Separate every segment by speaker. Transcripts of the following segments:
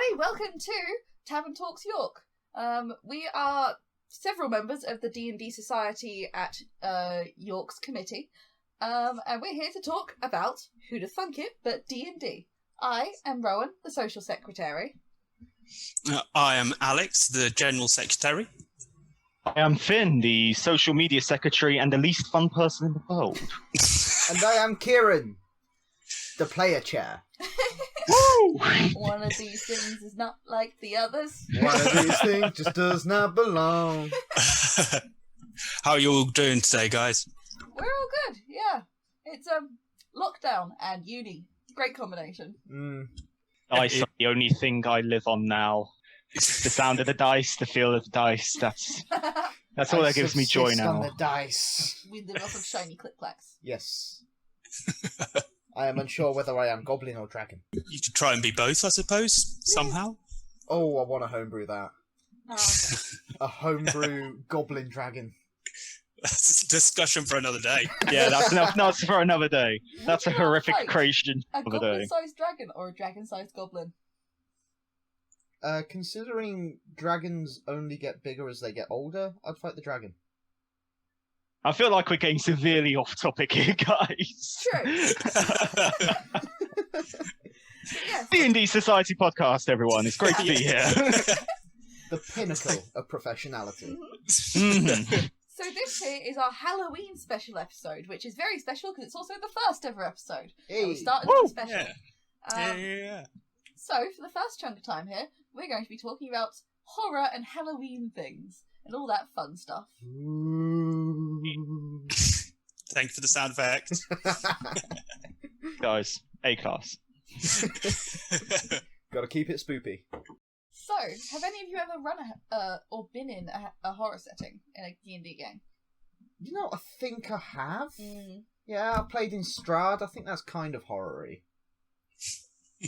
Speaker 1: everybody, welcome to Tavern Talks York. We are several members of the D&D Society at York's committee, and we're here to talk about, who'd have thunk it, but D&D. I am Rowan, the social secretary.
Speaker 2: I am Alex, the general secretary.
Speaker 3: I am Finn, the social media secretary and the least fun person in the world.
Speaker 4: And I am Kieran, the player chair.
Speaker 3: Woo!
Speaker 1: One of these things is not like the others.
Speaker 4: One of these things just does not belong.
Speaker 2: How are you all doing today, guys?
Speaker 1: We're all good, yeah. It's lockdown and uni. Great combination.
Speaker 3: Dice are the only thing I live on now. The sound of the dice, the feel of the dice, that's all that gives me joy
Speaker 4: subsist
Speaker 3: now.
Speaker 4: on the dice.
Speaker 1: With a lot of shiny click-clacks.
Speaker 4: Yes. I am unsure whether I am goblin or dragon.
Speaker 2: You could try and be both, I suppose, somehow.
Speaker 4: Oh, I want to homebrew that.
Speaker 1: Oh.
Speaker 4: A homebrew goblin dragon.
Speaker 2: That's a discussion for another day.
Speaker 3: Yeah, that's enough. No, it's for another day. That's a
Speaker 1: Would you
Speaker 3: horrific
Speaker 1: like
Speaker 3: creation
Speaker 1: A
Speaker 3: of a day.
Speaker 1: goblin-sized dragon or a dragon-sized goblin?
Speaker 4: Considering dragons only get bigger as they get older, I'd fight the dragon.
Speaker 3: I feel like we're getting severely off topic here, guys.
Speaker 1: True. Yes.
Speaker 3: D&D Society podcast, everyone. It's great to be here.
Speaker 4: The pinnacle of professionality.
Speaker 3: Mhm.
Speaker 1: So this here is our Halloween special episode, which is very special because it's also the first ever episode. And we
Speaker 4: Hey.
Speaker 1: started
Speaker 3: Woo!
Speaker 1: with a special.
Speaker 2: Yeah. Yeah.
Speaker 1: So for the first chunk of time here, we're going to be talking about horror and Halloween things and all that fun stuff.
Speaker 4: Ooh.
Speaker 2: Thank you for the sound effect.
Speaker 3: Guys, A-class.
Speaker 4: Gotta keep it spoopy.
Speaker 1: So, have any of you ever run or been in a horror setting in a D&D game?
Speaker 4: You know, I think I have.
Speaker 1: Mm.
Speaker 4: Yeah, I played in Strahd. I think that's kind of horror-y.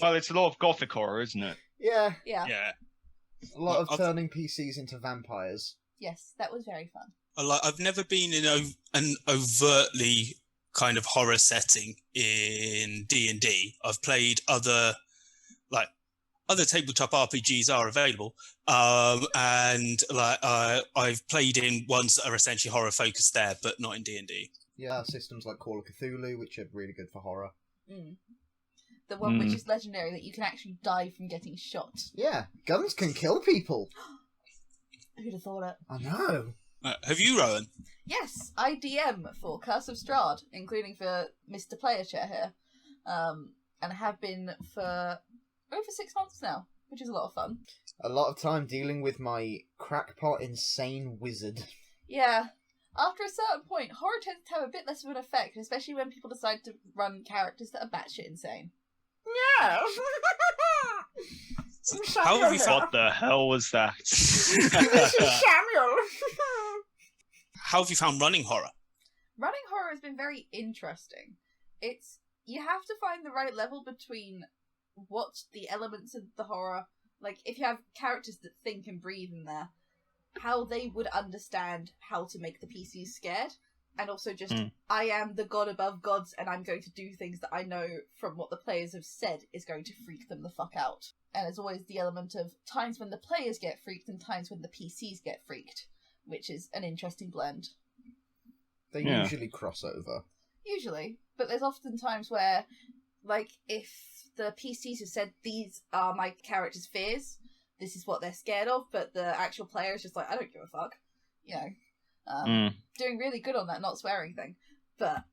Speaker 3: Well, it's a lot of gothic horror, isn't it?
Speaker 4: Yeah,
Speaker 1: Yeah.
Speaker 2: Yeah.
Speaker 4: a lot of
Speaker 2: I've-
Speaker 4: turning PCs into vampires.
Speaker 1: Yes, that was very fun.
Speaker 2: I've never been in an overtly kind of horror setting in D&D. I've played other tabletop RPGs are available, and I've played in ones that are essentially horror focused there, but not in D&D.
Speaker 4: Yeah, systems like Call of Cthulhu, which are really good for horror.
Speaker 1: Mm. The one which is legendary, that you can actually die from getting shot.
Speaker 4: Yeah, guns can kill people.
Speaker 1: Who'd have thought it?
Speaker 4: I know.
Speaker 2: Have you, Rowan?
Speaker 1: Yes, I DM for Curse of Strahd, including for Mr. Player Chair here, and have been for over 6 months now, which is a lot of fun.
Speaker 4: A lot of time dealing with my crackpot insane wizard.
Speaker 1: Yeah, after a certain point, horror tends to have a bit less of an effect, especially when people decide to run characters that are batshit insane. Yeah.
Speaker 2: How have you found?
Speaker 3: What the hell was that?
Speaker 1: This is Samuel.
Speaker 2: How have you found running horror?
Speaker 1: Running horror has been very interesting. You have to find the right level between what the elements of the horror, like if you have characters that think and breathe in there, how they would understand how to make the PCs scared, and also just, I am the god above gods and I'm going to do things that I know from what the players have said is going to freak them the fuck out. And there's always the element of times when the players get freaked and times when the PCs get freaked, which is an interesting blend.
Speaker 4: They
Speaker 3: Yeah.
Speaker 4: usually cross over.
Speaker 1: Usually, but there's often times where, like, if the PCs have said, these are my character's fears, this is what they're scared of, but the actual player is just like, I don't give a fuck. You know, doing really good on that not swearing thing. But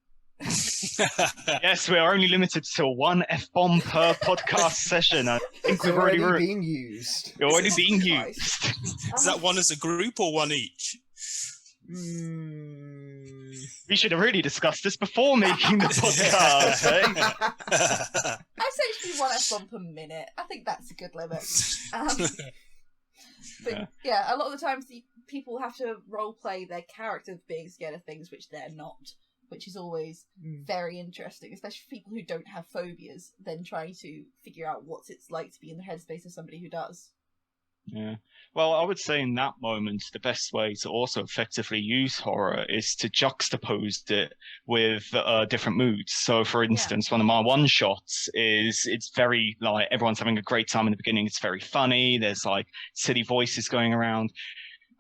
Speaker 3: Yes, we are only limited to one F-bomb per podcast session. I think
Speaker 4: It's
Speaker 3: we've already
Speaker 4: being used.
Speaker 3: You're already being
Speaker 1: Christ.
Speaker 3: used.
Speaker 2: Is that one as a group or one each?
Speaker 3: We should have really discussed this before making the podcast, eh?
Speaker 1: I'd say it should be one F1 per minute. I think that's a good limit. But yeah, a lot of the times people have to roleplay their character being scared of things which they're not, which is always very interesting, especially for people who don't have phobias, then trying to figure out what it's like to be in the headspace of somebody who does.
Speaker 3: Yeah. Well, I would say in that moment, the best way to also effectively use horror is to juxtapose it with different moods. So, for instance, one of my one-shots is it's very like everyone's having a great time in the beginning. It's very funny. There's like silly voices going around.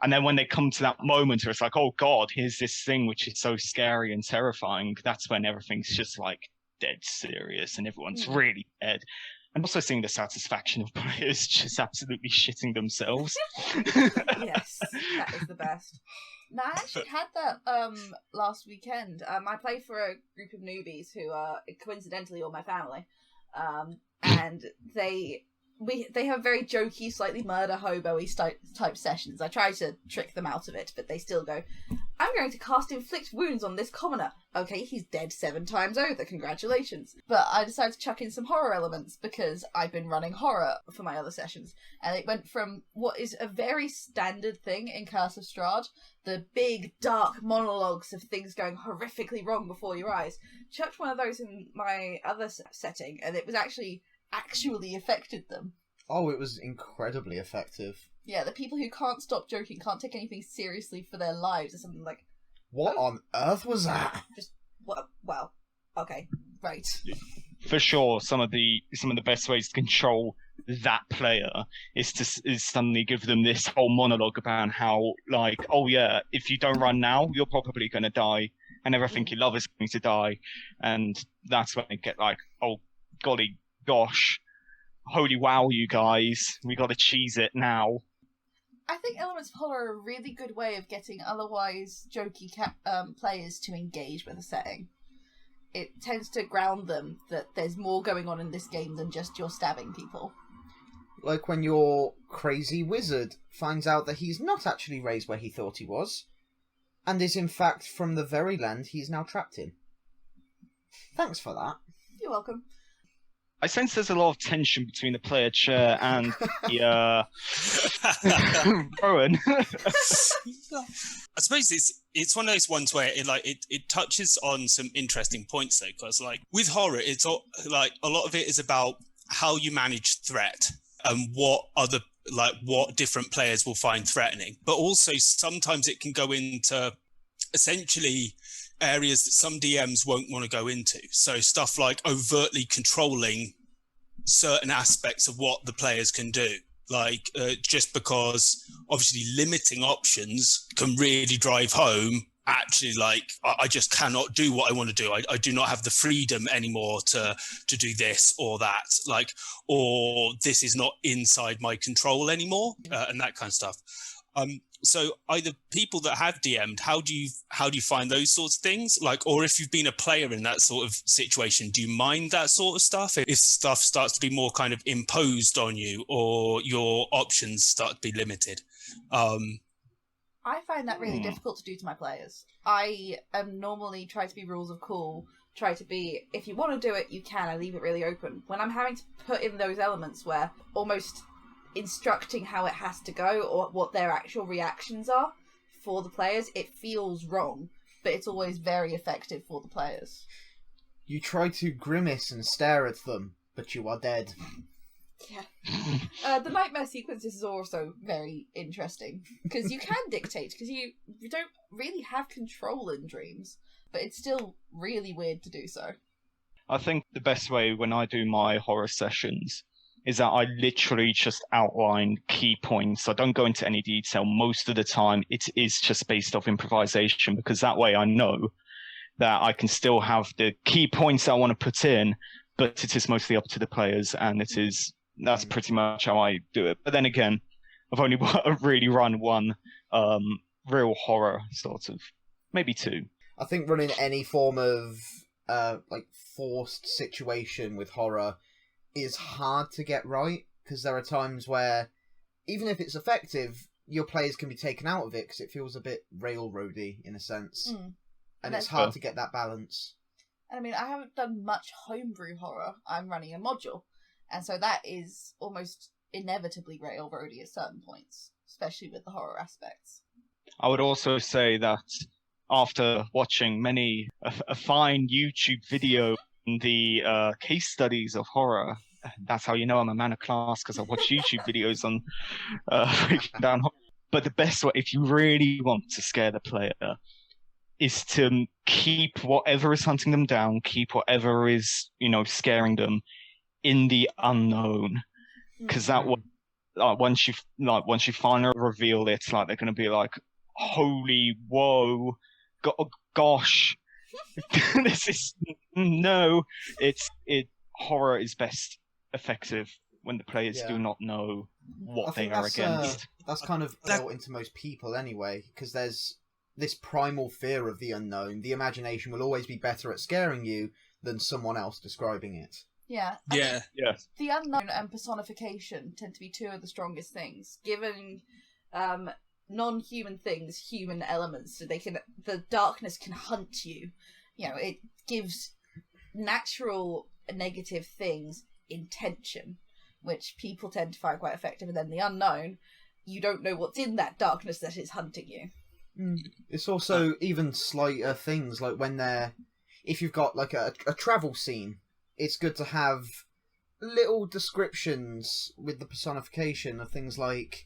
Speaker 3: And then when they come to that moment where it's like, oh God, here's this thing which is so scary and terrifying, that's when everything's just like dead serious and everyone's really dead. And also seeing the satisfaction of players just absolutely shitting themselves.
Speaker 1: Yes, that is the best. No, I actually had that last weekend. I played for a group of newbies who are coincidentally all my family. And they have very jokey, slightly murder hobo-y type sessions. I try to trick them out of it, but they still go, I'm going to cast Inflict Wounds on this commoner. Okay, he's dead 7 times over, congratulations. But I decided to chuck in some horror elements because I've been running horror for my other sessions. And it went from what is a very standard thing in Curse of Strahd, the big, dark monologues of things going horrifically wrong before your eyes. Chucked one of those in my other setting, and it was actually affected them.
Speaker 4: Oh, it was incredibly effective.
Speaker 1: Yeah, the people who can't stop joking, can't take anything seriously for their lives, or something like,
Speaker 4: what on earth was that?
Speaker 1: Just, well, okay, right.
Speaker 3: For sure, some of the best ways to control that player is suddenly give them this whole monologue about how, like, oh yeah, if you don't run now, you're probably going to die, and everything you love is going to die, and that's when they get like, oh golly gosh, holy wow, you guys, we got to cheese it now.
Speaker 1: I think elements of horror are a really good way of getting otherwise jokey players to engage with a setting. It tends to ground them that there's more going on in this game than just you're stabbing people.
Speaker 4: Like when your crazy wizard finds out that he's not actually raised where he thought he was, and is in fact from the very land he's now trapped in. Thanks for that.
Speaker 1: You're welcome.
Speaker 3: I sense there's a lot of tension between the player chair and the Rowan.
Speaker 2: I suppose it's one of those ones where it touches on some interesting points though, because like with horror, it's all, like a lot of it is about how you manage threat and what different players will find threatening, but also sometimes it can go into essentially areas that some DMs won't want to go into. So stuff like overtly controlling certain aspects of what the players can do. Like just because obviously limiting options can really drive home actually like I just cannot do what I want to do. I do not have the freedom anymore to do this or that, like, or this is not inside my control anymore, and that kind of stuff. So either people that have DM'd, how do you find those sorts of things? Like, or if you've been a player in that sort of situation, do you mind that sort of stuff? If stuff starts to be more kind of imposed on you or your options start to be limited?
Speaker 1: I find that really difficult to do to my players. I am normally try to be rules of cool, try to be, if you want to do it, you can, I leave it really open. When I'm having to put in those elements where almost instructing how it has to go or what their actual reactions are for the players, it feels wrong, but it's always very effective for the players.
Speaker 4: You try to grimace and stare at them, but you are dead.
Speaker 1: Yeah. The nightmare sequences is also very interesting because you can dictate, because you don't really have control in dreams, but it's still really weird to do so.
Speaker 3: I think the best way when I do my horror sessions is that I literally just outline key points. I don't go into any detail. Most of the time, it is just based off improvisation, because that way I know that I can still have the key points I want to put in, but it is mostly up to the players, and that's pretty much how I do it. But then again, I've only really run one real horror, sort of, maybe 2.
Speaker 4: I think running any form of forced situation with horror is hard to get right, because there are times where, even if it's effective, your players can be taken out of it because it feels a bit railroady in a sense. And it's hard to get that balance.
Speaker 1: I mean, I haven't done much homebrew horror. I'm running a module, and so that is almost inevitably railroady at certain points, especially with the horror aspects.
Speaker 3: I would also say that after watching a fine YouTube video, the case studies of horror, that's how you know I'm a man of class, because I watch YouTube videos on breaking down horror. But the best way, if you really want to scare the player, is to keep whatever is hunting them down, keep whatever is, scaring them in the unknown. Because that way, once you finally reveal it, they're going to be like, holy, whoa, gosh, this is, no, horror is best effective when the players do not know what they are against.
Speaker 4: That's kind of built into most people anyway, because there's this primal fear of the unknown. The imagination will always be better at scaring you than someone else describing it.
Speaker 1: Yeah.
Speaker 2: Yeah.
Speaker 1: The unknown and personification tend to be two of the strongest things, giving non-human things human elements, so the darkness can hunt you. It gives natural negative things intention, which people tend to find quite effective, and then the unknown, you don't know what's in that darkness that is hunting you.
Speaker 4: It's also even slighter things, like if you've got like a travel scene, it's good to have little descriptions with the personification of things like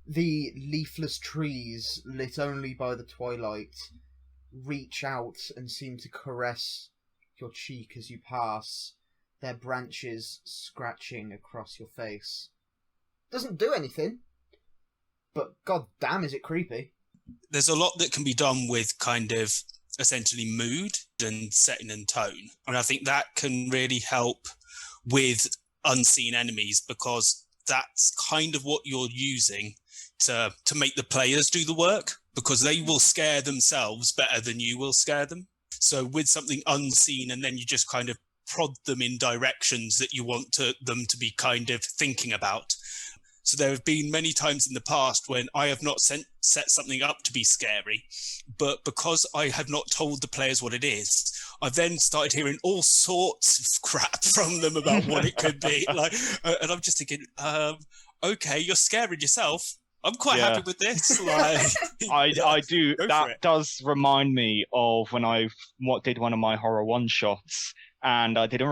Speaker 4: the leafless trees lit only by the twilight reach out and seem to caress your cheek as you pass, their branches scratching across your face. Doesn't do anything, but god damn is it creepy.
Speaker 2: There's a lot that can be done with kind of essentially mood and setting and tone. And I think that can really help with unseen enemies, because that's kind of what you're using to make the players do the work, because they will scare themselves better than you will scare them. So with something unseen, and then you just kind of prod them in directions that you want them to be kind of thinking about. So there have been many times in the past when I have not set something up to be scary, but because I have not told the players what it is, I've then started hearing all sorts of crap from them about what it could be. And I'm just thinking, okay, you're scaring yourself. I'm quite happy with this.
Speaker 3: I do. That does remind me of when I did one of my horror one-shots. And I didn't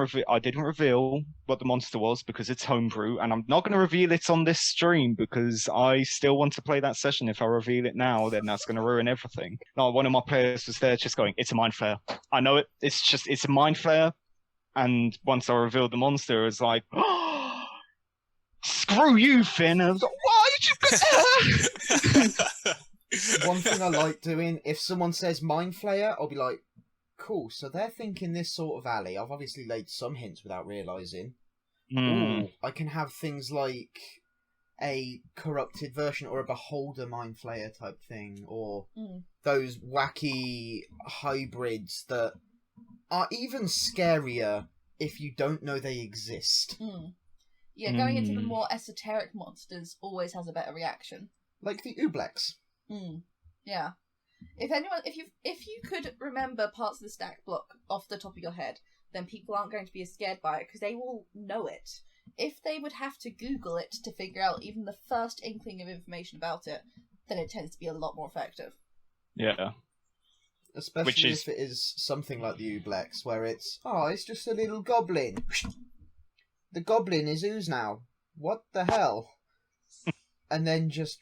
Speaker 3: reveal what the monster was because it's homebrew, and I'm not going to reveal it on this stream because I still want to play that session. If I reveal it now, then that's going to ruin everything. No, one of my players was there just going, "It's a mind flayer." I know it. It's a mind flayer. And once I revealed the monster, it was like, oh, "Screw you, Finn!" And I was like, "Why did you put that?"
Speaker 4: One thing I like doing, if someone says mind flayer, I'll be like, cool, so they're thinking this sort of alley. I've obviously laid some hints without realising. Ooh, I can have things like a corrupted version or a beholder mind flayer type thing, or those wacky hybrids that are even scarier if you don't know they exist.
Speaker 1: Yeah, going into the more esoteric monsters always has a better reaction.
Speaker 4: Like the Ublex.
Speaker 1: Yeah. If you could remember parts of the stack block off the top of your head, then people aren't going to be as scared by it because they will know it. If they would have to Google it to figure out even the first inkling of information about it, then it tends to be a lot more effective.
Speaker 3: Yeah.
Speaker 4: Especially if it is something like the Ublex, where it's just a little goblin. The goblin is ooze now. What the hell? And then just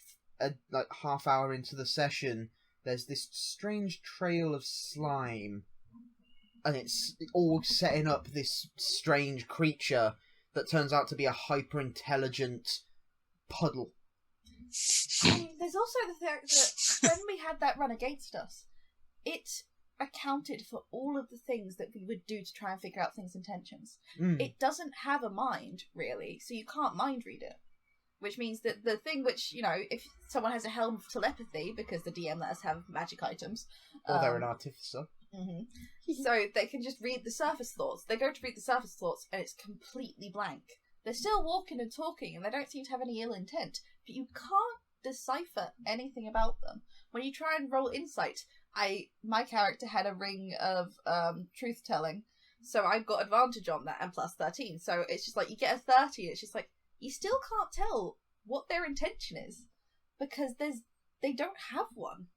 Speaker 4: like half hour into the session, there's this strange trail of slime, and it's all setting up this strange creature that turns out to be a hyper-intelligent puddle.
Speaker 1: There's also the fact that when we had that run against us, it accounted for all of the things that we would do to try and figure out things' intentions. It doesn't have a mind, really, so you can't mind read it. Which means that the thing which, if someone has a helm of telepathy, because the DM let us have magic items.
Speaker 4: Or they're an artificer.
Speaker 1: So they can just read the surface thoughts. They go to read the surface thoughts and it's completely blank. They're still walking and talking and they don't seem to have any ill intent, but you can't decipher anything about them. When you try and roll insight, my character had a ring of truth telling, so I got advantage on that and plus 13. So it's just like you get a 30, it's just like, you still can't tell what their intention is because they don't have one.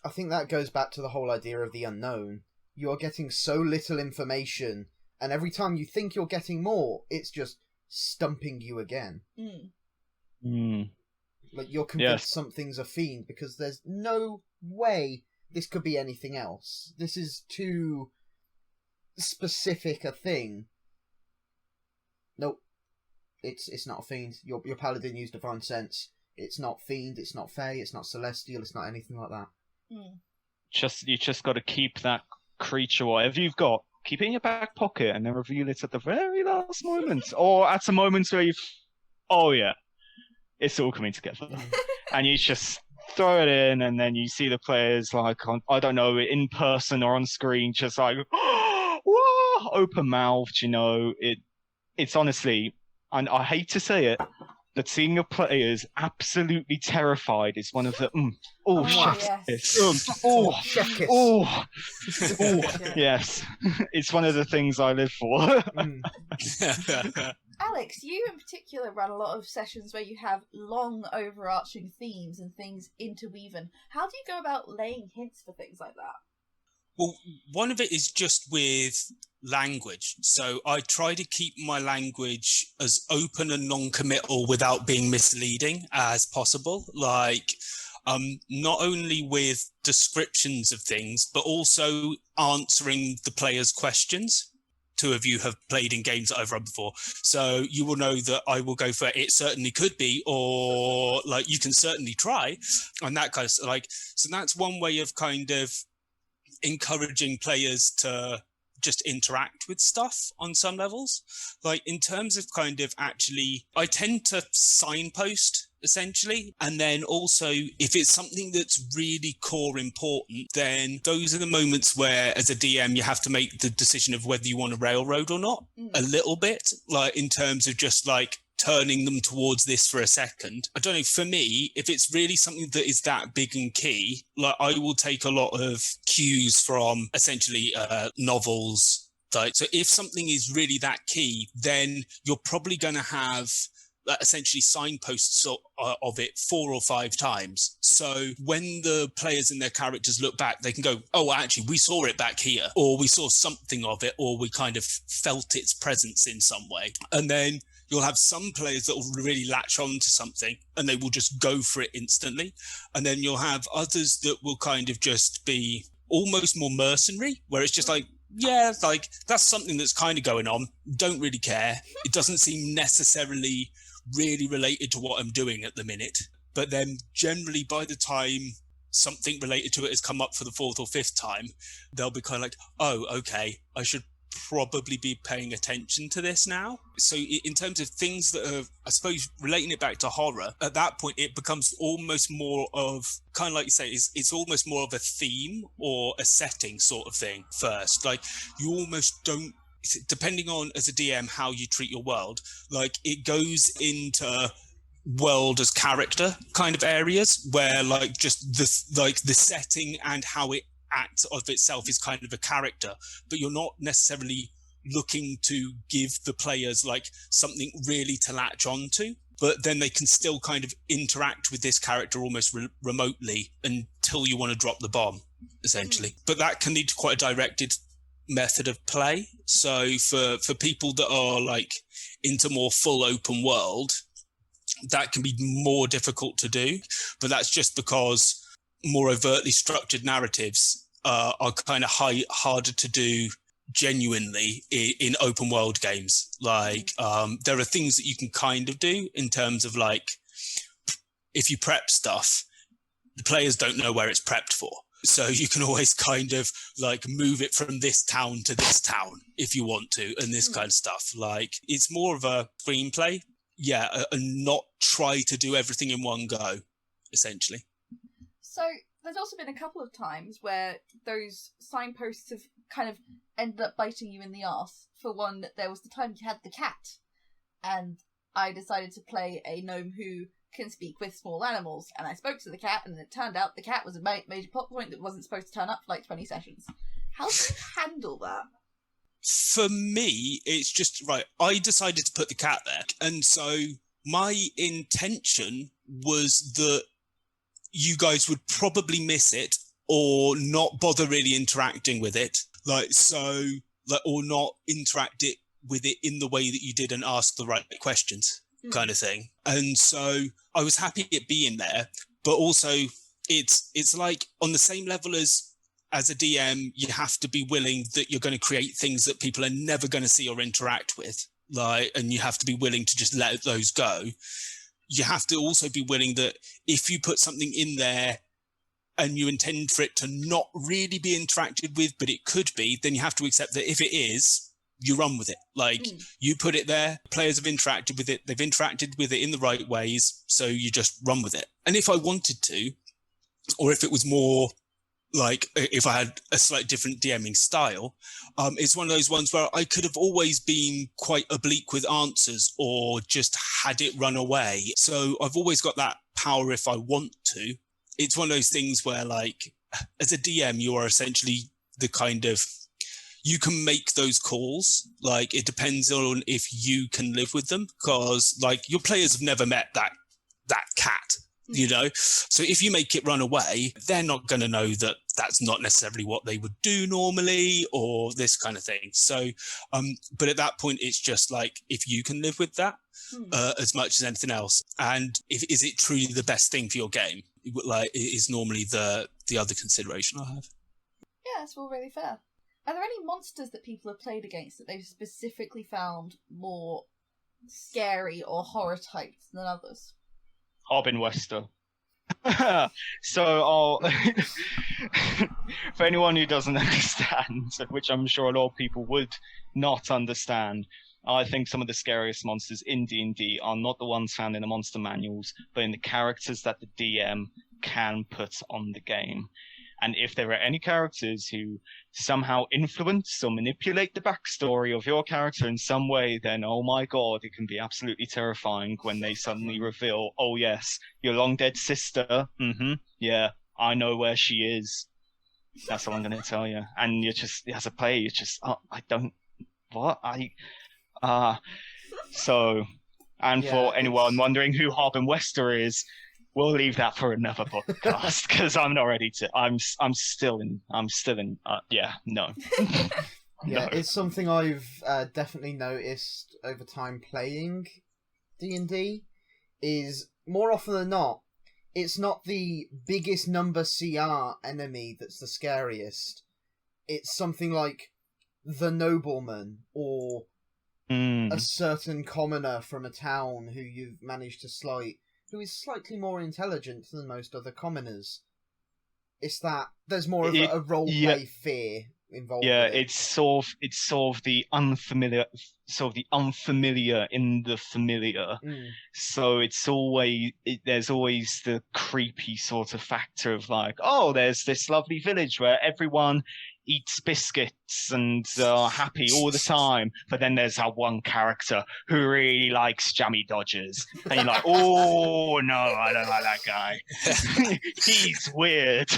Speaker 4: I think that goes back to the whole idea of the unknown. You're getting so little information, and every time you think you're getting more, it's just stumping you again.
Speaker 3: Mm.
Speaker 4: Like, you're convinced something's a fiend because there's no way this could be anything else. This is too specific a thing. Nope. It's not a fiend. Your paladin used divine sense. It's not fiend, it's not fey, it's not celestial, it's not anything like that.
Speaker 3: You just got to keep that creature, whatever you've got, keep it in your back pocket and then reveal it at the very last moment. Or at a moment where oh yeah, it's all coming together. And you just throw it in, and then you see the players, like, I don't know, in person or on screen, just like, whoa, open mouthed, you know. It's honestly, and I hate to say it, but seeing your players absolutely terrified is one of the chef kiss. Yes, it's one of the things I live for.
Speaker 1: Alex, you in particular run a lot of sessions where you have long overarching themes and things interweaven. How do you go about laying hints for things like that?
Speaker 2: Well, one of it is just with language. So I try to keep my language as open and non-committal without being misleading as possible. Like, not only with descriptions of things, but also answering the players' questions. Two of you have played in games that I've run before, so you will know that I will go for it certainly could be, or like you can certainly try, and that kind of like. So that's one way of kind of encouraging players to just interact with stuff on some levels. Like, in terms of kind of actually, I tend to signpost essentially, and then also if it's something that's really core important, then those are the moments where as a DM you have to make the decision of whether you want to railroad or not, a little bit, like in terms of just like turning them towards this for a second. I don't know, for me, if it's really something that is that big and key, like I will take a lot of cues from essentially novels. Like, so if something is really that key, then you're probably going to have essentially signposts of it 4 or 5 times. So when the players and their characters look back, they can go, oh, actually, we saw it back here, or we saw something of it, or we kind of felt its presence in some way. And then you'll have some players that will really latch on to something and they will just go for it instantly. And then you'll have others that will kind of just be almost more mercenary, where it's just like, yeah, like that's something that's kind of going on. Don't really care. It doesn't seem necessarily really related to what I'm doing at the minute. But then generally by the time something related to it has come up for the 4th or 5th time, they'll be kind of like, oh, okay, I should probably be paying attention to this now. So in terms of things that are, I suppose, relating it back to horror, at that point it becomes almost more of, kind of like you say, it's almost more of a theme or a setting sort of thing first. Like, you almost don't, depending on as a DM how you treat your world, like it goes into world as character kind of areas where like just the setting and how it acts of itself is kind of a character, but you're not necessarily looking to give the players like something really to latch on to, but then they can still kind of interact with this character almost remotely until you want to drop the bomb, essentially. But that can lead to quite a directed method of play. So for people that are like into more full open world, that can be more difficult to do, but that's just because more overtly structured narratives are kind of harder to do genuinely in open world games. Like there are things that you can kind of do in terms of like, if you prep stuff, the players don't know where it's prepped for. So you can always kind of like move it from this town to this town if you want to, and this kind of stuff. Like, it's more of a screenplay, and not try to do everything in one go, essentially.
Speaker 1: So there's also been a couple of times where those signposts have kind of ended up biting you in the arse. For one, there was the time you had the cat, and I decided to play a gnome who can speak with small animals, and I spoke to the cat, and it turned out the cat was a major plot point that wasn't supposed to turn up for like 20 sessions. How do you handle that?
Speaker 2: For me, it's just, right, I decided to put the cat there, and so my intention was that you guys would probably miss it or not bother really interacting with it, or not interact it with it in the way that you did and ask the right questions, kind of thing. And so I was happy it being there, but also it's like on the same level as a DM, you have to be willing that you're going to create things that people are never going to see or interact with, like, and you have to be willing to just let those go. You have to also be willing that if you put something in there and you intend for it to not really be interacted with, but it could be, then you have to accept that if it is, you run with it. Like, you put it there, players have interacted with it, they've interacted with it in the right ways, so you just run with it. And if I wanted to, or if it was more like, if I had a slightly different DMing style, it's one of those ones where I could have always been quite oblique with answers or just had it run away. So I've always got that power if I want to. It's one of those things where, like, as a DM, you are essentially the kind of, you can make those calls. Like, it depends on if you can live with them, because, like, your players have never met that cat, you know? So if you make it run away, they're not going to know that that's not necessarily what they would do normally, or this kind of thing. So, but at that point, it's just like, if you can live with that as much as anything else, and is it truly the best thing for your game? Like, is normally the other consideration I have.
Speaker 1: Yeah, that's all really fair. Are there any monsters that people have played against that they've specifically found more scary or horror typed than others?
Speaker 3: Harbin Wester. So for anyone who doesn't understand, which I'm sure a lot of people would not understand, I think some of the scariest monsters in D&D are not the ones found in the monster manuals, but in the characters that the DM can put on the game. And if there are any characters who somehow influence or manipulate the backstory of your character in some way, then, oh my god, it can be absolutely terrifying when they suddenly reveal, oh yes, your long dead sister, yeah, I know where she is. That's all I'm going to tell you. And you're just, as a player, you're just, So, and yeah, for anyone wondering who Harbin Wester is, we'll leave that for another podcast, because I'm not ready to. I'm still in. Yeah, no.
Speaker 4: Yeah, it's something I've definitely noticed over time playing D&D. Is more often than not, it's not the biggest number CR enemy that's the scariest. It's something like the nobleman or a certain commoner from a town who you've managed to slight, who is slightly more intelligent than most other commoners. It's that there's more of a roleplay fear involved. Yeah,
Speaker 3: it's sort of the unfamiliar, in the familiar. So there's always the creepy sort of factor of like, oh, there's this lovely village where everyone eats biscuits and are happy all the time, but then there's that one character who really likes jammy dodgers, and you're like, oh no, I don't like that guy. He's weird.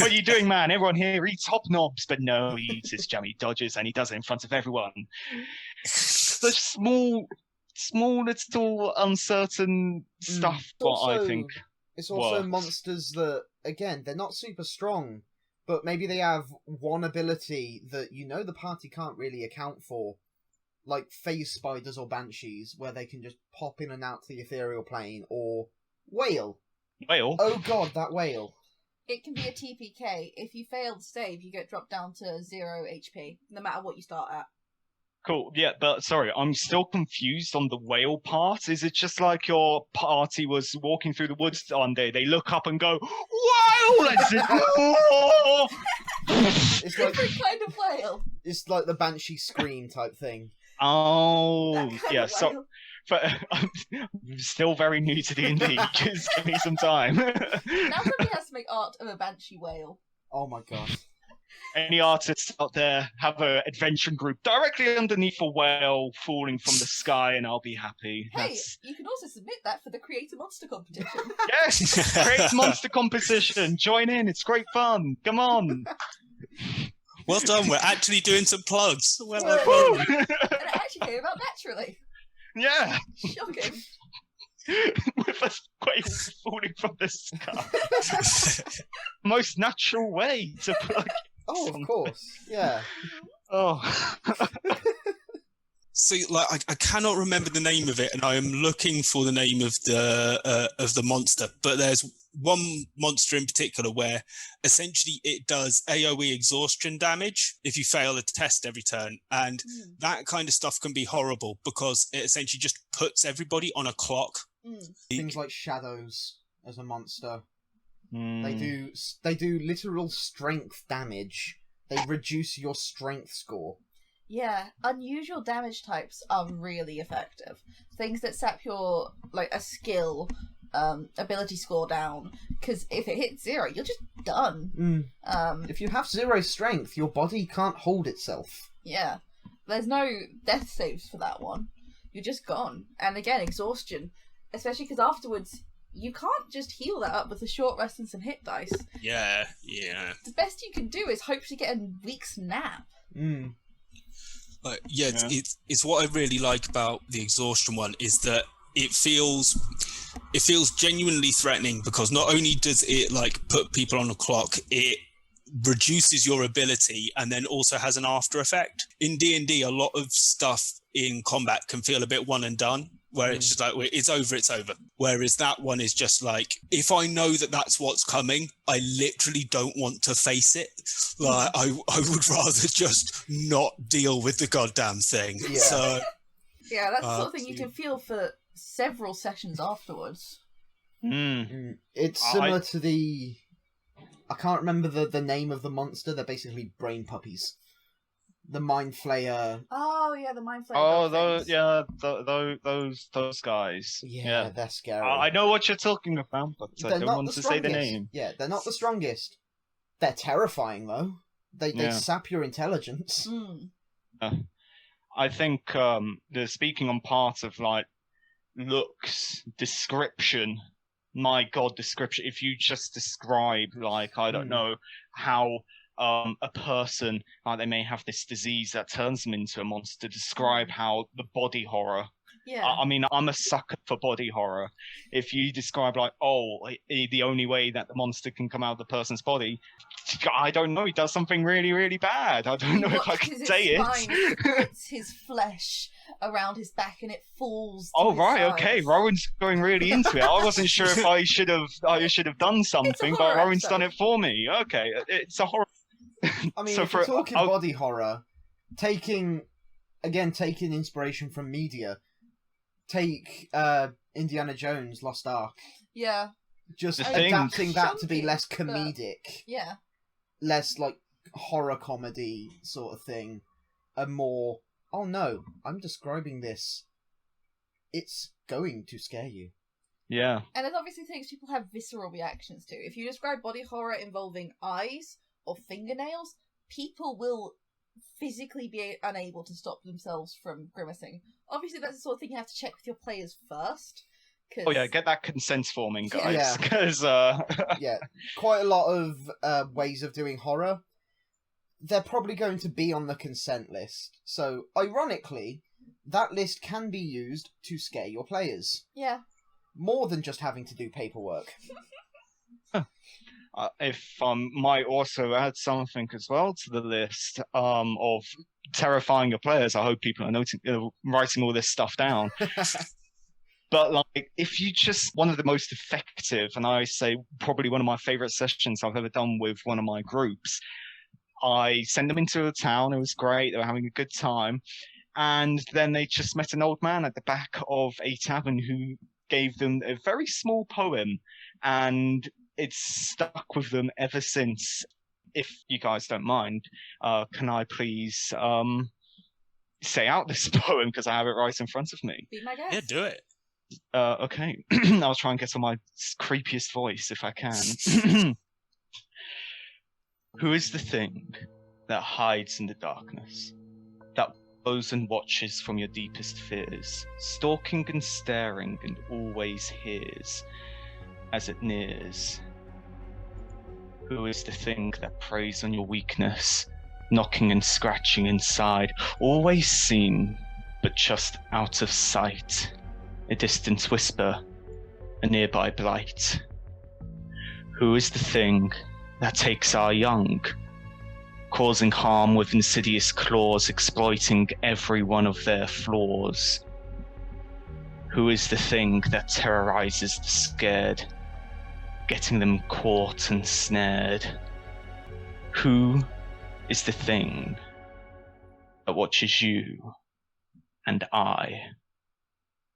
Speaker 3: What are you doing, man? Everyone here eats hobnobs, but no, he eats his jammy dodgers, and he does it in front of everyone. The small little uncertain stuff. I think
Speaker 4: it's also monsters that, again, they're not super strong, but maybe they have one ability that the party can't really account for, like phase spiders or banshees, where they can just pop in and out to the ethereal plane, or whale.
Speaker 3: Whale?
Speaker 4: Oh god, that whale.
Speaker 1: It can be a TPK. If you fail to save, you get dropped down to 0 HP, no matter what you start at.
Speaker 3: Cool, yeah, but sorry, I'm still confused on the whale part. Is it just like your party was walking through the woods one day, they look up and go, whale!
Speaker 4: It's like
Speaker 1: different kind of whale.
Speaker 4: It's like the banshee scream type thing.
Speaker 3: Oh, yeah, so I'm still very new to D&D. Just give me some time.
Speaker 1: Now somebody has to make art of a banshee whale.
Speaker 4: Oh my god.
Speaker 3: Any artists out there, have an adventure group directly underneath a whale falling from the sky, and I'll be happy.
Speaker 1: Hey, you can also submit that for the Create a Monster competition.
Speaker 3: Yes! Create a Monster competition. Join in. It's great fun. Come on.
Speaker 2: Well done. We're actually doing some plugs. Well
Speaker 1: done. And it actually came about naturally.
Speaker 3: Yeah.
Speaker 1: Shocking.
Speaker 3: With a whale falling from the sky. Most natural way to plug.
Speaker 4: Oh, of course. Yeah.
Speaker 3: Oh.
Speaker 2: See, like I cannot remember the name of it, and I am looking for the name of the monster. But there's one monster in particular where essentially it does AoE exhaustion damage if you fail a test every turn, and that kind of stuff can be horrible because it essentially just puts everybody on a clock.
Speaker 4: Things like shadows as a monster, they do literal strength damage. They reduce your strength score.
Speaker 1: Yeah, unusual damage types are really effective. Things that sap your, like, a skill, ability score down, because if it hits 0, you're just done.
Speaker 4: If you have 0 strength, your body can't hold itself.
Speaker 1: Yeah, there's no death saves for that one. You're just gone. And again, exhaustion, especially because afterwards, you can't just heal that up with a short rest and some hit dice.
Speaker 2: Yeah.
Speaker 1: The best you can do is hope to get a week's nap.
Speaker 2: It's what I really like about the exhaustion one is that it feels genuinely threatening, because not only does it like put people on a clock, it reduces your ability and then also has an after effect. In D&D, a lot of stuff in combat can feel a bit one and done, where it's just like, it's over. Whereas that one is just like, if I know that that's what's coming, I literally don't want to face it. Like, I would rather just not deal with the goddamn thing.
Speaker 4: Yeah.
Speaker 2: So,
Speaker 1: yeah, that's the sort of thing you can feel for several sessions afterwards.
Speaker 4: It's similar to the... I can't remember the name of the monster. They're basically brain puppies. The Mind Flayer.
Speaker 1: Oh yeah, the Mind Flayer.
Speaker 3: Oh, those guys.
Speaker 4: Yeah, they're scary.
Speaker 3: I know what you're talking about, but I don't want to say the name.
Speaker 4: Yeah, they're not the strongest. They're terrifying though. They sap your intelligence.
Speaker 3: I think speaking on part of like looks, description. My God, description. If you just describe, like, I don't know how a person, like, they may have this disease that turns them into a monster. Describe how the body horror.
Speaker 1: Yeah.
Speaker 3: I mean, I'm a sucker for body horror. If you describe like, the only way that the monster can come out of the person's body, I don't know, he does something really, really bad. I don't know if I can say it.
Speaker 1: It's his flesh around his back and it falls.
Speaker 3: Oh right, okay. Rowan's going really into it. I wasn't sure if I should have done something, but Rowan's done it for me. Okay, it's a horror.
Speaker 4: I mean, if you're talking body horror, taking inspiration from media, take Indiana Jones Lost Ark.
Speaker 1: Yeah.
Speaker 4: Just adapting that to be less comedic.
Speaker 1: Yeah.
Speaker 4: Less like horror comedy sort of thing. And more, oh no, I'm describing this. It's going to scare you. Yeah.
Speaker 1: And there's obviously things people have visceral reactions to. If you describe body horror involving eyes or fingernails, people will physically be unable to stop themselves from grimacing. Obviously, that's the sort of thing you have to check with your players first.
Speaker 3: Oh yeah, get that consent forming, guys.
Speaker 4: Yeah.
Speaker 3: Because
Speaker 4: yeah, quite a lot of ways of doing horror. They're probably going to be on the consent list. So, ironically, that list can be used to scare your players.
Speaker 1: Yeah.
Speaker 4: More than just having to do paperwork.
Speaker 3: If might also add something as well to the list of terrifying your players. I hope people are writing all this stuff down. But like, if you just, one of the most effective, and I say probably one of my favorite sessions I've ever done with one of my groups, I sent them into a town. It was great. They were having a good time. And then they just met an old man at the back of a tavern who gave them a very small poem. And it's stuck with them ever since. If you guys don't mind, can I please say out this poem, because I have it right in front of me?
Speaker 1: Be my guest.
Speaker 2: Yeah, do it.
Speaker 3: Okay. I'll try and get on my creepiest voice if I can. Who is the thing that hides in the darkness, that follows and watches from your deepest fears, stalking and staring and always hears as it nears? Who is the thing that preys on your weakness, knocking and scratching inside, always seen but just out of sight? A distant whisper, a nearby blight. Who is the thing that takes our young, causing harm with insidious claws, exploiting every one of their flaws? Who is the thing that terrorizes the scared, getting them caught and snared? Who is the thing that watches you and I?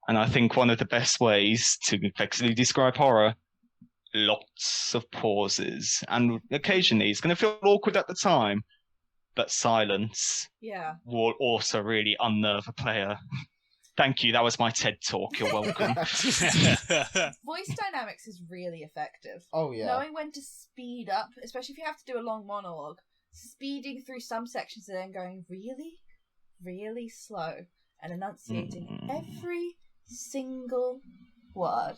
Speaker 3: And I think one of the best ways to effectively describe horror, lots of pauses. And occasionally it's going to feel awkward at the time, but silence will also really unnerve a player. Thank you, that was my TED Talk, you're welcome.
Speaker 1: Voice dynamics is really effective.
Speaker 4: Oh, yeah.
Speaker 1: Knowing when to speed up, especially if you have to do a long monologue, speeding through some sections and then going really, really slow and enunciating every single word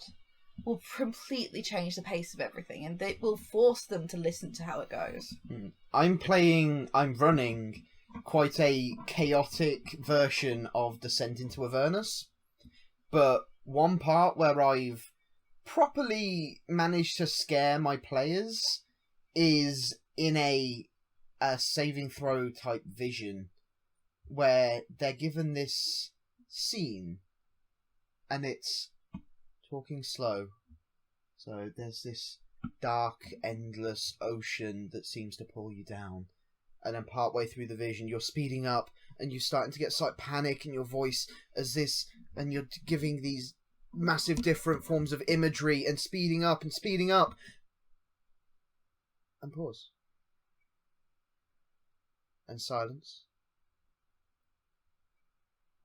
Speaker 1: will completely change the pace of everything, and it will force them to listen to how it goes.
Speaker 4: I'm running quite a chaotic version of Descent into Avernus, but one part where I've properly managed to scare my players is in a saving throw type vision where they're given this scene and it's talking slow. So there's this dark, endless ocean that seems to pull you down. And then partway through the vision, you're speeding up and you're starting to get slight panic in your voice as this, and you're giving these massive different forms of imagery and speeding up and speeding up. And pause. And silence.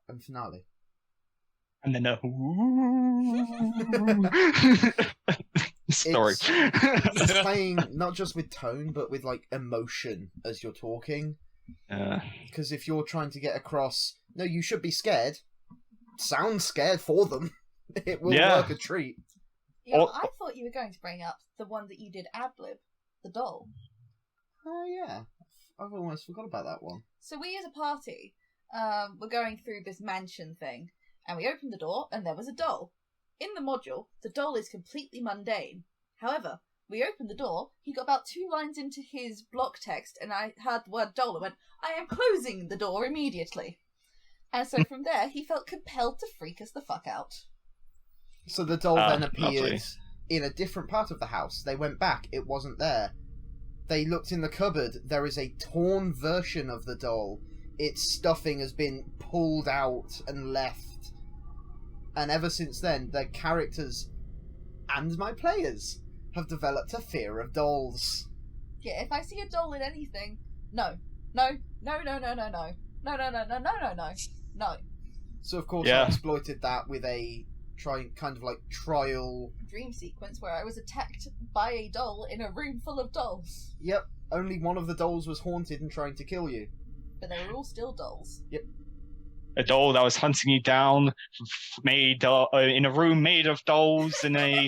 Speaker 4: And finale.
Speaker 3: And then story.
Speaker 4: It's playing not just with tone, but with like emotion as you're talking. Because if you're trying to get across, no, you should be scared. Sound scared for them. It will work a treat.
Speaker 1: Yeah, I thought you were going to bring up the one that you did ad-lib, the doll.
Speaker 4: Oh yeah, I've almost forgot about that one.
Speaker 1: So we as a party, were going through this mansion thing, and we opened the door, and there was a doll. In the module, the doll is completely mundane. However, we opened the door, he got about 2 lines into his block text, and I heard the word doll and went, I am closing the door immediately. And so from there, he felt compelled to freak us the fuck out.
Speaker 4: So the doll then appeared
Speaker 3: lovely.
Speaker 4: in a different part of the house. They went back, it wasn't there. They looked in the cupboard, there is a torn version of the doll. Its stuffing has been pulled out and left. And ever since then, the characters and my players have developed a fear of dolls.
Speaker 1: Yeah, if I see a doll in anything, no. No, no, no, no, no, no. No, no, no, no, no, no, no. No.
Speaker 4: So of course I exploited that with a trial
Speaker 1: dream sequence where I was attacked by a doll in a room full of dolls.
Speaker 4: Yep, only one of the dolls was haunted and trying to kill you.
Speaker 1: But they were all still dolls.
Speaker 4: Yep.
Speaker 3: A doll that was hunting you down, made in a room made of dolls in a...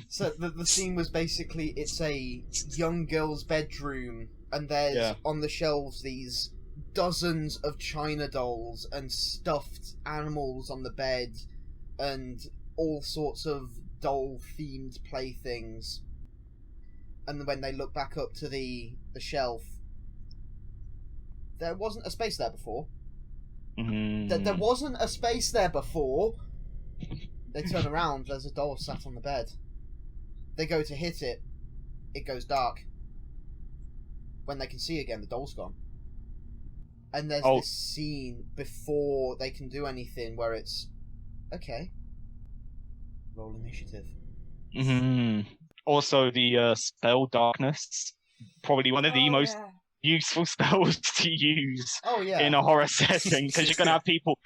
Speaker 4: So the scene was basically, it's a young girl's bedroom, and there's on the shelves these dozens of china dolls and stuffed animals on the bed and all sorts of doll-themed playthings. And when they look back up to the shelf, there wasn't a space there before. There wasn't a space there before. They turn around, there's a doll sat on the bed. They go to hit it, it goes dark. When they can see again, the doll's gone. And there's this scene before they can do anything where it's, okay, roll initiative.
Speaker 3: Also, the spell Darkness, probably one of the most useful spells to use in a horror setting, because you're gonna have people,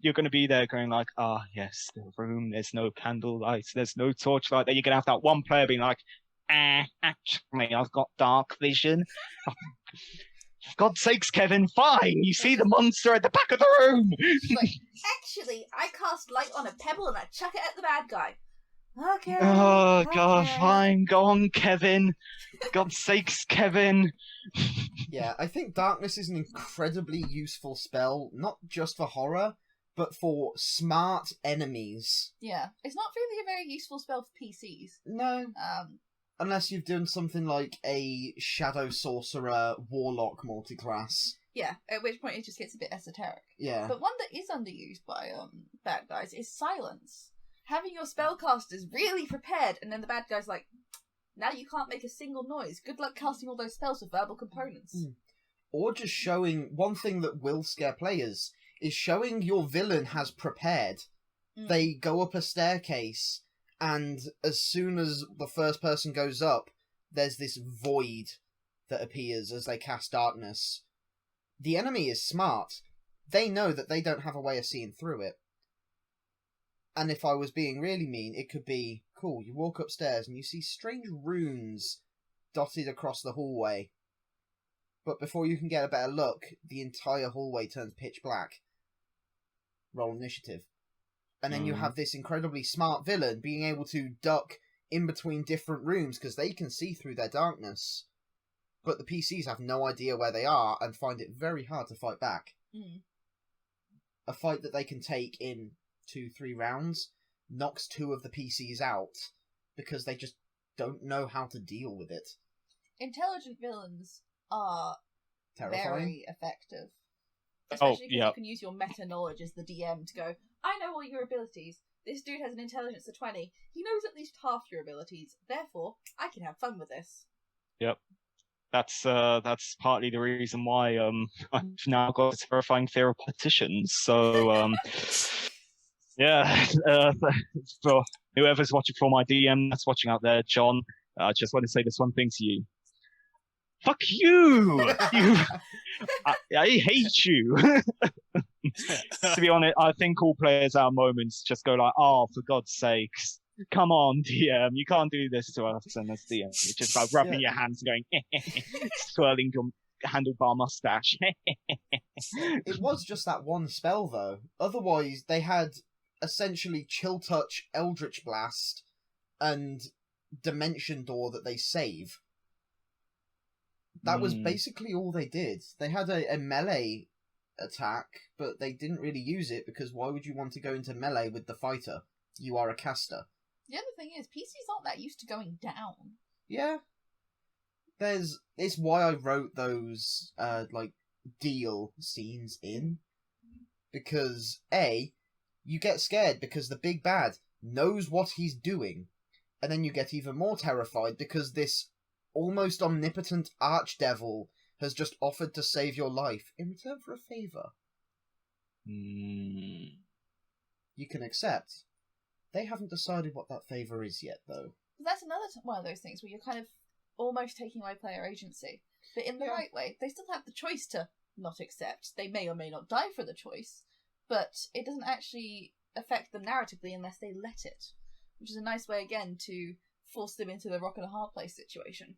Speaker 3: you're gonna be there going like, yes, the room, there's no candlelight, there's no torchlight. Then you're gonna have that one player being like, actually, I've got dark vision. For God's sakes, Kevin, fine! You see the monster at the back of the room!
Speaker 1: Like, actually, I cast light on a pebble and I chuck it at the bad guy. Okay.
Speaker 3: Oh, God, fine, go on, Kevin. God's sakes, Kevin.
Speaker 4: Yeah, I think Darkness is an incredibly useful spell, not just for horror, but for smart enemies.
Speaker 1: Yeah, it's not really a very useful spell for PCs.
Speaker 4: No. Unless you've done something like a Shadow Sorcerer Warlock multiclass.
Speaker 1: Yeah, at which point it just gets a bit esoteric.
Speaker 4: Yeah.
Speaker 1: But one that is underused by bad guys is silence. Having your spellcasters really prepared, and then the bad guy's like, now you can't make a single noise. Good luck casting all those spells with verbal components.
Speaker 4: Or just showing... One thing that will scare players is showing your villain has prepared. They go up a staircase, and as soon as the first person goes up, there's this void that appears as they cast darkness. The enemy is smart. They know that they don't have a way of seeing through it. And if I was being really mean, it could be, cool, you walk upstairs and you see strange runes dotted across the hallway. But before you can get a better look, the entire hallway turns pitch black. Roll initiative. And then you have this incredibly smart villain being able to duck in between different rooms because they can see through their darkness. But the PCs have no idea where they are and find it very hard to fight back. A fight that they can take in 2-3 rounds knocks 2 of the PCs out because they just don't know how to deal with it.
Speaker 1: Intelligent villains are
Speaker 4: Terrifying.
Speaker 1: very effective. Especially because you can use your meta-knowledge as the DM to go, I know all your abilities. This dude has an intelligence of 20. He knows at least half your abilities. Therefore, I can have fun with this.
Speaker 3: Yep. That's partly the reason why I've now got a terrifying fear of politicians. So for whoever's watching for my DM that's watching out there, John, I just want to say this one thing to you. Fuck you! I hate you. To be honest, I think all players at moments just go like, oh, for God's sakes. Come on, DM, you can't do this to us. And as DM, you're just like rubbing your hands and going, swirling your handlebar mustache.
Speaker 4: It was just that one spell, though. Otherwise, they had essentially Chill Touch, Eldritch Blast, and Dimension Door that they save. That was basically all they did. They had a melee attack, but they didn't really use it because why would you want to go into melee with the fighter? You are a caster.
Speaker 1: The other thing is, PC's aren't that used to going down.
Speaker 4: Yeah. It's why I wrote those, deal scenes in. Because, A, you get scared because the big bad knows what he's doing. And then you get even more terrified because this almost omnipotent archdevil has just offered to save your life in return for a favour. You can accept. They haven't decided what that favour is yet, though.
Speaker 1: That's another one of those things where you're kind of almost taking away player agency. But in the right way, they still have the choice to not accept. They may or may not die for the choice, but it doesn't actually affect them narratively unless they let it. Which is a nice way, again, to force them into the rock and a hard place situation.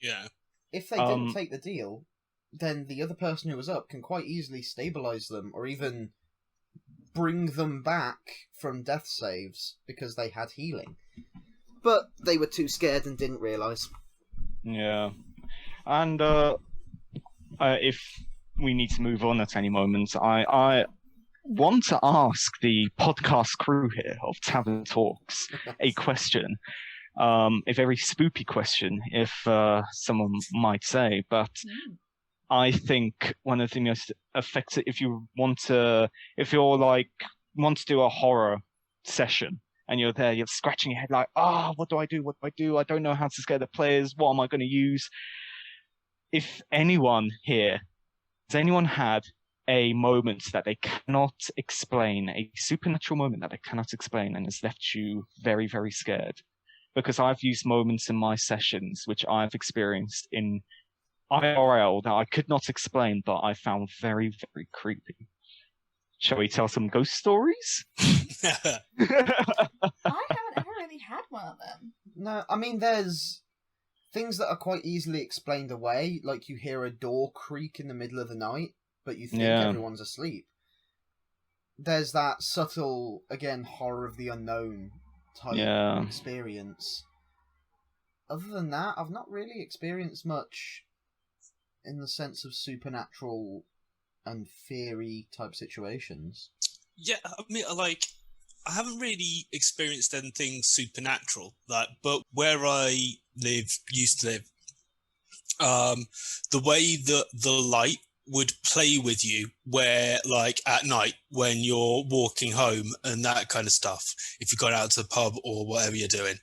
Speaker 2: Yeah.
Speaker 4: If they didn't take the deal, then the other person who was up can quite easily stabilise them, or even bring them back from death saves, because they had healing. But they were too scared and didn't realise.
Speaker 3: Yeah. And if we need to move on at any moment, I want to ask the podcast crew here of Tavern Talks a question. A very spoopy question, if someone might say, but I think one of the most effective, if you want to do a horror session and you're there, you're scratching your head like, what do I do? I don't know how to scare the players. What am I going to use? If anyone here, has anyone had a moment that they cannot explain, a supernatural moment that they cannot explain and has left you very, very scared? Because I've used moments in my sessions which I've experienced in IRL that I could not explain, but I found very, very creepy. Shall we tell some ghost stories?
Speaker 1: I haven't ever really had one of them.
Speaker 4: No, I mean, there's things that are quite easily explained away, like you hear a door creak in the middle of the night, but you think everyone's asleep. There's that subtle, again, horror of the unknown type experience. Other than that, I've not really experienced much in the sense of supernatural and fairy type situations.
Speaker 2: Yeah, I mean, I haven't really experienced anything supernatural, like, but where I used to live, the way that the light would play with you, where like at night when you're walking home and that kind of stuff, if you've gone out to the pub or whatever you're doing,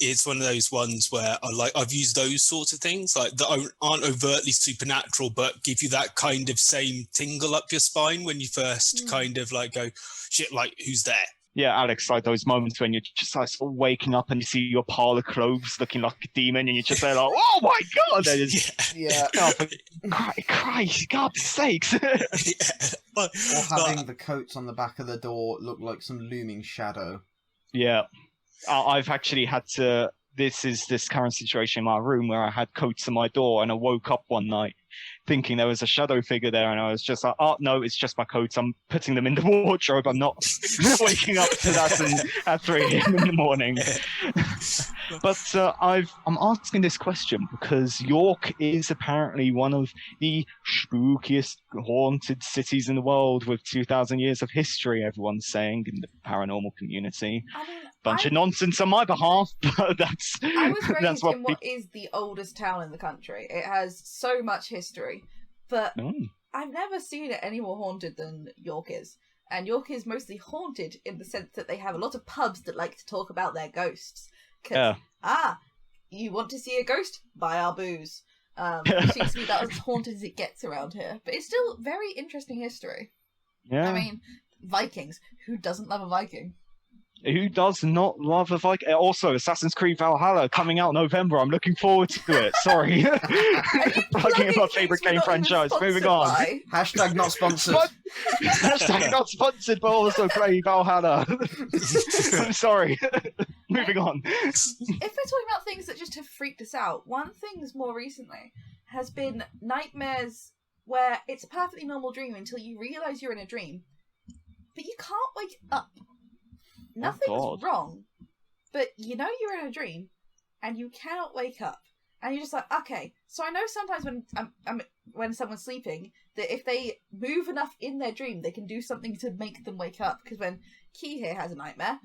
Speaker 2: it's one of those ones where I've used those sorts of things like that aren't overtly supernatural, but give you that kind of same tingle up your spine when you first kind of like go, shit, like who's there?
Speaker 3: Yeah, Alex, like those moments when you're just like sort of waking up and you see your pile of clothes looking like a demon and you're just like, oh my God!
Speaker 4: Yeah.
Speaker 3: Oh, Christ, God's sakes.
Speaker 4: Or having the coats on the back of the door look like some looming shadow.
Speaker 3: Yeah. I've actually had to, this current situation in my room where I had coats on my door and I woke up one night thinking there was a shadow figure there, and I was just like, oh no, it's just my coats, I'm putting them in the wardrobe, I'm not waking up to that at 3 a.m. in the morning. But I'm asking this question because York is apparently one of the spookiest haunted cities in the world with 2,000 years of history, everyone's saying, in the paranormal community.
Speaker 1: I mean,
Speaker 3: Bunch of nonsense on my behalf, but
Speaker 1: I was raised in what
Speaker 3: people...
Speaker 1: is the oldest town in the country. It has so much history, but I've never seen it any more haunted than York is. And York is mostly haunted in the sense that they have a lot of pubs that like to talk about their ghosts. You want to see a ghost? Buy our booze. It seems to be about as haunted as it gets around here. But it's still very interesting history.
Speaker 3: Yeah.
Speaker 1: I mean, Vikings. Who doesn't love a Viking?
Speaker 3: Who does not love a Viking? Also, Assassin's Creed Valhalla coming out November. I'm looking forward to it. Sorry. Viking is my favourite game franchise. Moving on.
Speaker 4: Hashtag not sponsored.
Speaker 3: Hashtag not sponsored, but also play Valhalla. I'm sorry. Moving on.
Speaker 1: If we're talking about things that just have freaked us out, one thing more recently has been nightmares where it's a perfectly normal dream until you realise you're in a dream, but you can't wake up. Nothing's wrong, but you know you're in a dream, and you cannot wake up, and you're just like, okay. So I know sometimes when someone's sleeping, that if they move enough in their dream, they can do something to make them wake up. Because when Key here has a nightmare,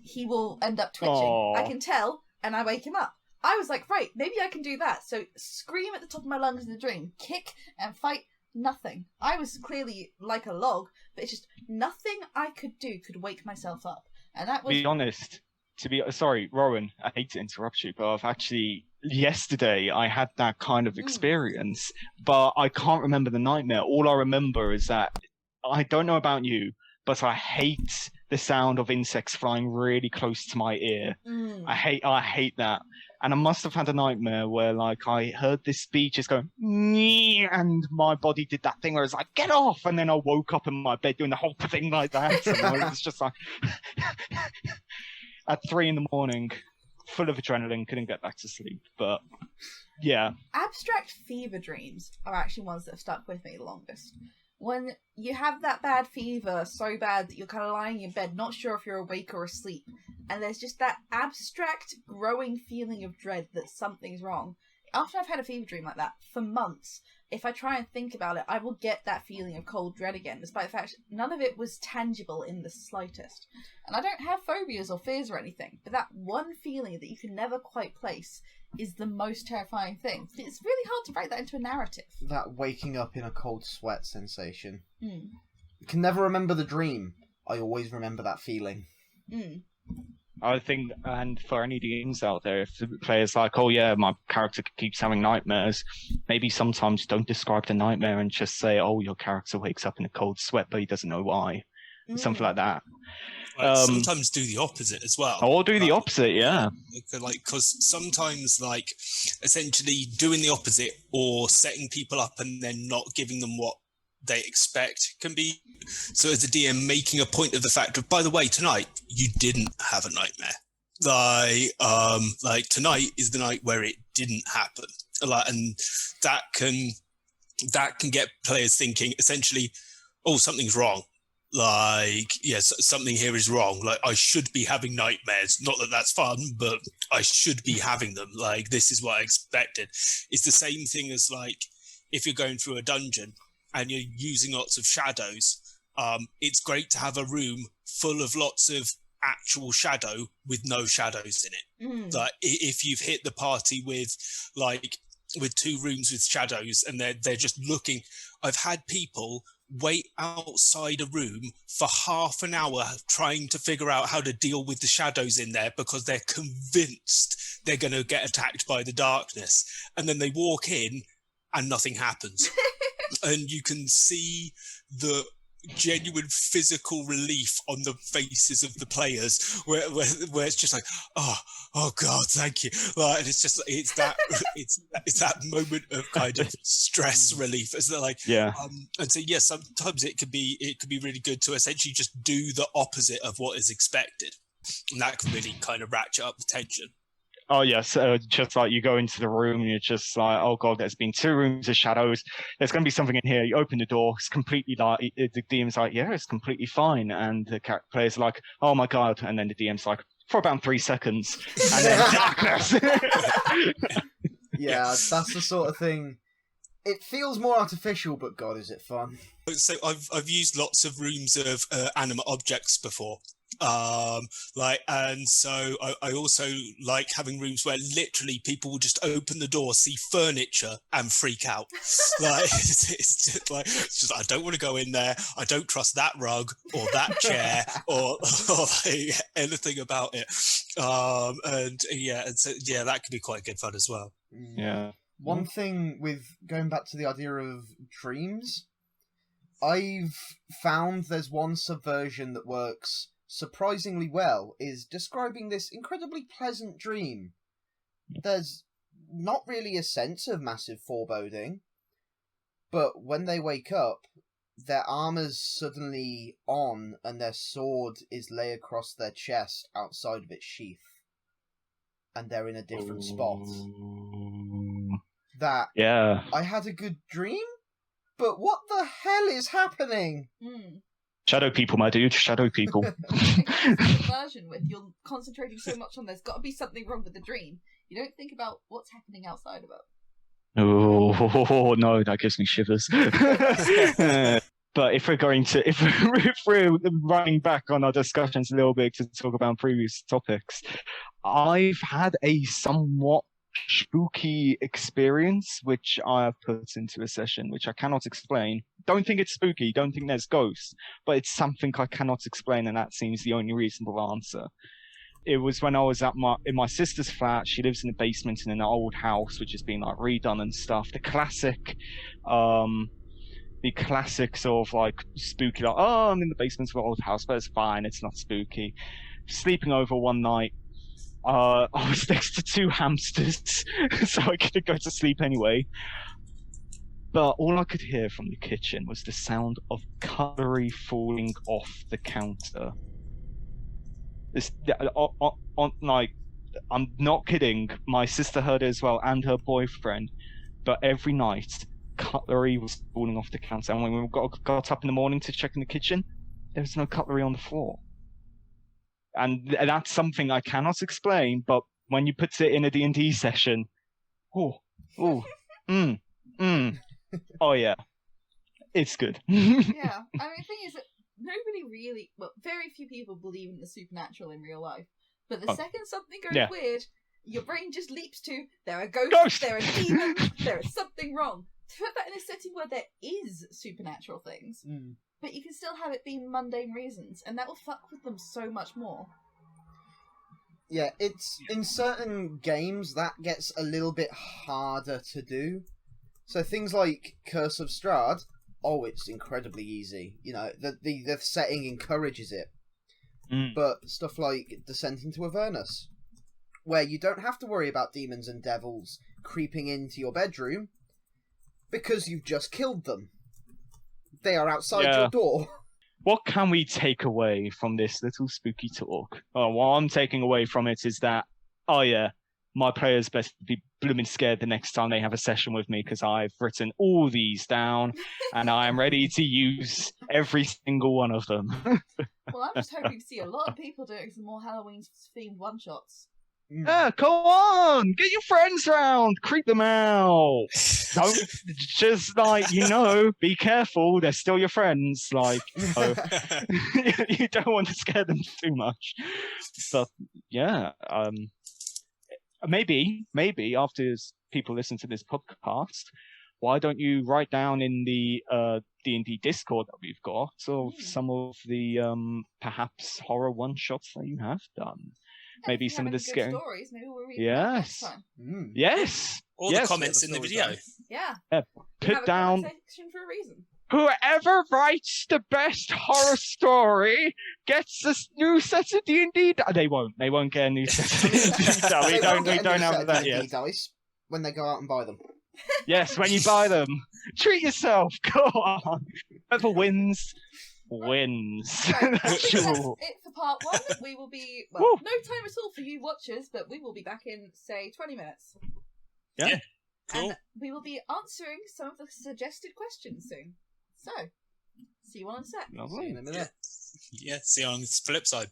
Speaker 1: he will end up twitching. Aww. I can tell, and I wake him up. I was like, right, maybe I can do that. So scream at the top of my lungs in the dream, kick and fight. Nothing. I was clearly like a log, but it's just nothing I could do could wake myself up. And that was...
Speaker 3: Be honest, sorry, Rowan, I hate to interrupt you, but yesterday I had that kind of experience, but I can't remember the nightmare. All I remember is that, I don't know about you, but I hate the sound of insects flying really close to my ear. I hate that. And I must have had a nightmare where, like, I heard this bee just going, and my body did that thing where it's like, get off! And then I woke up in my bed doing the whole thing like that. And it was just like, at 3 a.m, full of adrenaline, couldn't get back to sleep. But, yeah.
Speaker 1: Abstract fever dreams are actually ones that have stuck with me the longest. When you have that bad fever, so bad that you're kind of lying in bed, not sure if you're awake or asleep, and there's just that abstract, growing feeling of dread that something's wrong. After I've had a fever dream like that, for months, if I try and think about it, I will get that feeling of cold dread again, despite the fact none of it was tangible in the slightest. And I don't have phobias or fears or anything, but that one feeling that you can never quite place is the most terrifying thing. It's really hard to break that into a narrative.
Speaker 4: That waking up in a cold sweat sensation. I can never remember the dream. I always remember that feeling.
Speaker 3: I think, and for any DMs out there, if the player's like, oh yeah, my character keeps having nightmares, maybe sometimes don't describe the nightmare and just say, oh, your character wakes up in a cold sweat, but he doesn't know why. Something like that.
Speaker 2: Sometimes do the opposite as well.
Speaker 3: Or do the opposite, yeah.
Speaker 2: Because sometimes, essentially doing the opposite or setting people up and then not giving them what they expect can be. So as a DM, making a point of the fact of, by the way, tonight you didn't have a nightmare. Tonight is the night where it didn't happen. And that can get players thinking essentially, oh, something's wrong. Something here is wrong. I should be having nightmares. Not that that's fun, but I should be having them. This is what I expected. It's the same thing as if you're going through a dungeon and you're using lots of shadows. It's great to have a room full of lots of actual shadow with no shadows in it. Like if you've hit the party with 2 rooms with shadows and they're just looking. I've had people wait outside a room for half an hour trying to figure out how to deal with the shadows in there because they're convinced they're going to get attacked by the darkness, and then they walk in and nothing happens. And you can see the genuine physical relief on the faces of the players where it's just like, oh god, thank you. Like, and it's that moment of kind of stress relief. As they're like, and so sometimes it could be really good to essentially just do the opposite of what is expected, and that can really kind of ratchet up the tension.
Speaker 3: Oh yes, just like you go into the room and you're just like, oh god, there's been 2 rooms of shadows. There's going to be something in here. You open the door, it's completely like, the DM's like, yeah, it's completely fine. And the player's like, oh my god. And then the DM's like, for about 3 seconds. And then darkness.
Speaker 4: Yeah, that's the sort of thing. It feels more artificial, but god, is it fun.
Speaker 2: So I've used lots of rooms of animate objects before. And so I also like having rooms where literally people will just open the door, see furniture, and freak out. Like it's just I don't want to go in there. I don't trust that rug or that chair or like anything about it. And so that could be quite good fun as well.
Speaker 3: Yeah.
Speaker 4: One thing with going back to the idea of dreams, I've found there's one subversion that works surprisingly well, is describing this incredibly pleasant dream. There's not really a sense of massive foreboding, but when they wake up, their armor's suddenly on and their sword is lay across their chest outside of its sheath, and they're in a different spot. I had a good dream, but what the hell is happening?
Speaker 3: Shadow people, my dude. Shadow people.
Speaker 1: Version with you're concentrating so much on there's got to be something wrong with the dream. You don't think about what's happening outside of it.
Speaker 3: Oh no, that gives me shivers. But if we're running back on our discussions a little bit to talk about previous topics, I've had a somewhat spooky experience which I have put into a session which I cannot explain. Don't think it's spooky, don't think there's ghosts, but it's something I cannot explain, and that seems the only reasonable answer. It was when I was in my sister's flat. She lives in the basement in an old house which has been like redone and stuff. The classic sort of like spooky, like, oh, I'm in the basement of an old house, but it's fine, it's not spooky. Sleeping over one night, I was next to 2 hamsters, so I couldn't go to sleep anyway. But all I could hear from the kitchen was the sound of cutlery falling off the counter. Like, I'm not kidding. My sister heard it as well, and her boyfriend. But every night, cutlery was falling off the counter. And when we got up in the morning to check in the kitchen, there was no cutlery on the floor. And that's something I cannot explain, but when you put it in a D&D session, oh yeah, it's good.
Speaker 1: Yeah, I mean, the thing is that very few people believe in the supernatural in real life, but the second something goes weird, your brain just leaps to, there are ghosts, there are demons, there is something wrong. To put that in a setting where there is supernatural things, but you can still have it be mundane reasons, and that will fuck with them so much more.
Speaker 4: Yeah, it's in certain games that gets a little bit harder to do. So things like Curse of Strahd, it's incredibly easy. You know, the setting encourages it. But stuff like Descent into Avernus, where you don't have to worry about demons and devils creeping into your bedroom because you've just killed them. They are outside your door.
Speaker 3: What can we take away from this little spooky talk? What I'm taking away from it is that, my players best be blooming scared the next time they have a session with me, because I've written all these down and I am ready to use every single one of them.
Speaker 1: Well, I'm just hoping to see a lot of people doing some more Halloween-themed one-shots.
Speaker 3: Yeah, come on, get your friends round, creep them out. Don't just be careful. They're still your friends. You don't want to scare them too much. But yeah, maybe after people listen to this podcast, why don't you write down in the D&D Discord that we've got some of the perhaps horror one shots that you have done. Maybe some of the scary
Speaker 1: stories. Maybe we'll read them next time.
Speaker 3: Yes.
Speaker 2: All the comments in the video.
Speaker 1: Yeah.
Speaker 3: Put down
Speaker 1: section for a reason.
Speaker 3: Whoever writes the best horror story gets a new set of D&D. They won't get a new set of D&D. We don't have that yet.
Speaker 4: Dice when they go out and buy them.
Speaker 3: Yes, when you buy them, treat yourself. Go on. Whoever wins.
Speaker 1: Right, that's it for part 1. We will be no time at all for you watchers, but we will be back in say 20 minutes.
Speaker 3: Yeah.
Speaker 2: Cool.
Speaker 1: And we will be answering some of the suggested questions soon. So, see you all in a sec.
Speaker 3: Lovely.
Speaker 4: See you in a minute.
Speaker 2: Yeah, see you on the flip side.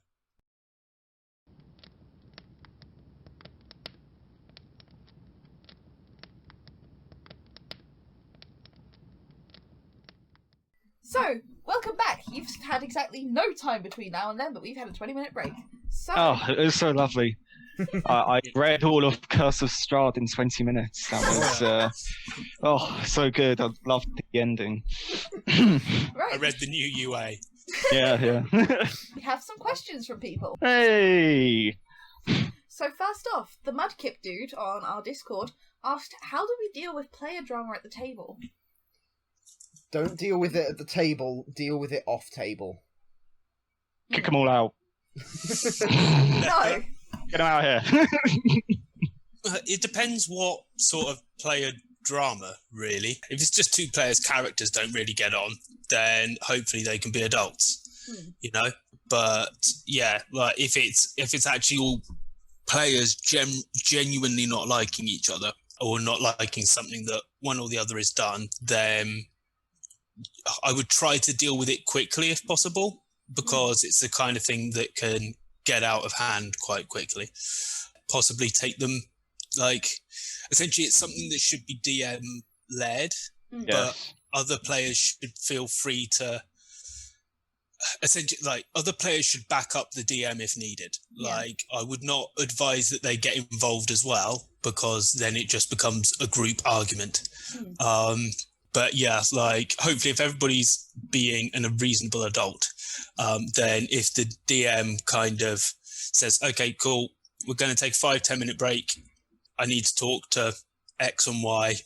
Speaker 1: So, welcome back. You've had exactly no time between now and then, but we've had a 20-minute break. So,
Speaker 3: it was so lovely. I read all of Curse of Strahd in 20 minutes. That was so good. I loved the ending.
Speaker 1: right.
Speaker 2: I read the new UA.
Speaker 3: Yeah.
Speaker 1: We have some questions from people.
Speaker 3: Hey!
Speaker 1: So first off, the Mudkip dude on our Discord asked, how do we deal with player drama at the table?
Speaker 4: Don't deal with it at the table, deal with it off table.
Speaker 3: Kick them all out.
Speaker 1: No.
Speaker 3: Get them out of here.
Speaker 2: It depends what sort of player drama, really. If it's just two players' characters don't really get on, then hopefully they can be adults, you know? But yeah, like if it's actually all players genuinely not liking each other or not liking something that one or the other has done, then I would try to deal with it quickly if possible, because it's the kind of thing that can get out of hand quite quickly. Possibly take them, essentially it's something that should be DM led, but other players should feel free to, essentially, other players should back up the DM if needed. I would not advise that they get involved as well, because then it just becomes a group argument. But yeah, hopefully if everybody's being a reasonable adult, then if the DM kind of says, okay, cool, we're going to take a 5-10 minute break. I need to talk to X and Y,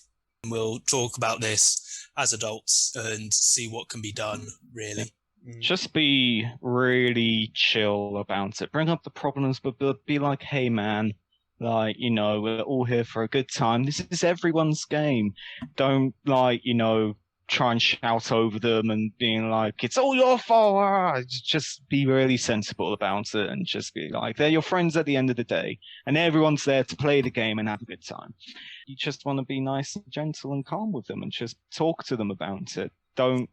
Speaker 2: and we'll talk about this as adults and see what can be done, really.
Speaker 3: Just be really chill about it. Bring up the problems, but be like, hey, man, we're all here for a good time. This is everyone's game. Don't, try and shout over them and being like, it's all your fault. Just be really sensible about it and just be like, they're your friends at the end of the day. And everyone's there to play the game and have a good time. You just want to be nice and gentle and calm with them and just talk to them about it. Don't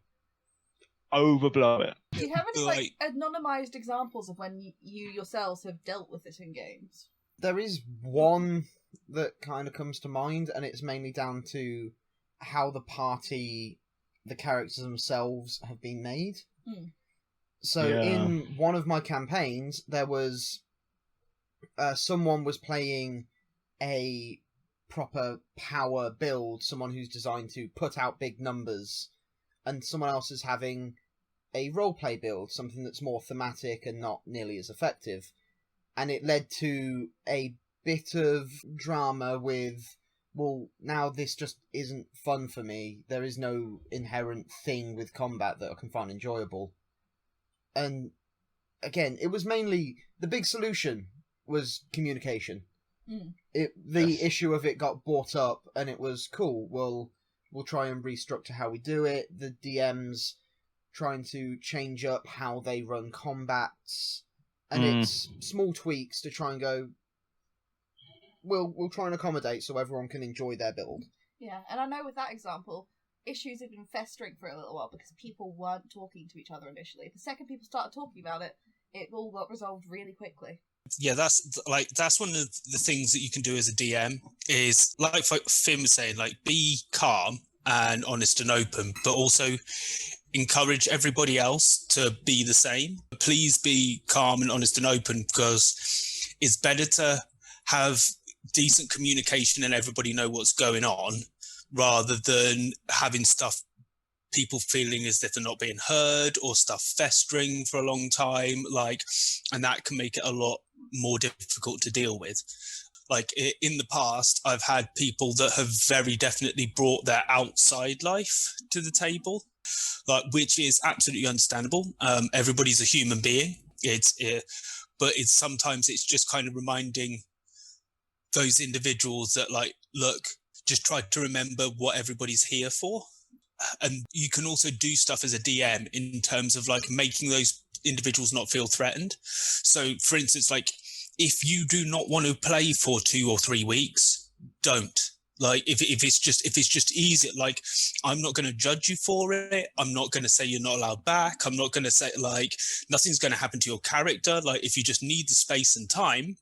Speaker 3: overblow it.
Speaker 1: Do you have any anonymized examples of when you yourselves have dealt with it in games?
Speaker 4: There is one that kind of comes to mind, and it's mainly down to how the characters themselves have been made. So in one of my campaigns, there was someone was playing a proper power build, someone who's designed to put out big numbers, and someone else is having a roleplay build, something that's more thematic and not nearly as effective. And it led to a bit of drama with, well, now this just isn't fun for me. There is no inherent thing with combat that I can find enjoyable. And again, it was mainly, the big solution was communication. The issue of it got brought up, and it was cool. We'll try and restructure how we do it. The DMs trying to change up how they run combats. And it's small tweaks to try and go, we'll try and accommodate so everyone can enjoy their build.
Speaker 1: Yeah, and I know with that example, issues have been festering for a little while because people weren't talking to each other initially. The second people started talking about it, it all got resolved really quickly.
Speaker 2: Yeah, that's one of the things that you can do as a DM is, like Finn was saying, like be calm and honest and open, but also encourage everybody else to be the same. Please be calm and honest and open, because it's better to have decent communication and everybody know what's going on, rather than having people feeling as if they're not being heard, or stuff festering for a long time, and that can make it a lot more difficult to deal with. Like in the past, I've had people that have very definitely brought their outside life to the table, which is absolutely understandable. Everybody's a human being. But sometimes it's just kind of reminding those individuals that, look, just try to remember what everybody's here for. And you can also do stuff as a DM in terms of making those individuals not feel threatened. So, for instance, if you do not want to play for 2 or 3 weeks, don't. If it's just easy, I'm not going to judge you for it. I'm not going to say you're not allowed back. I'm not going to say nothing's going to happen to your character. If you just need the space and time,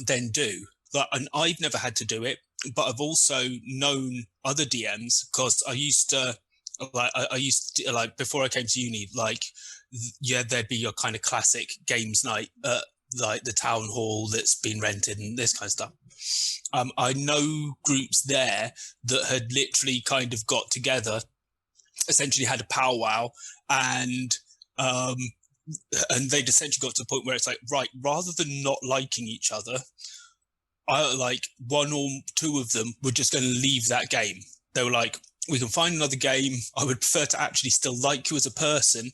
Speaker 2: then do. And I've never had to do it, but I've also known other DMs, because I used to before I came to uni, there'd be your kind of classic games night at the town hall that's been rented and this kind of stuff. I know groups there that had literally kind of got together, essentially had a powwow, and they'd essentially got to the point where it's right, rather than not liking each other, one or two of them were just going to leave that game. They were like, we can find another game. I would prefer to actually still like you as a person.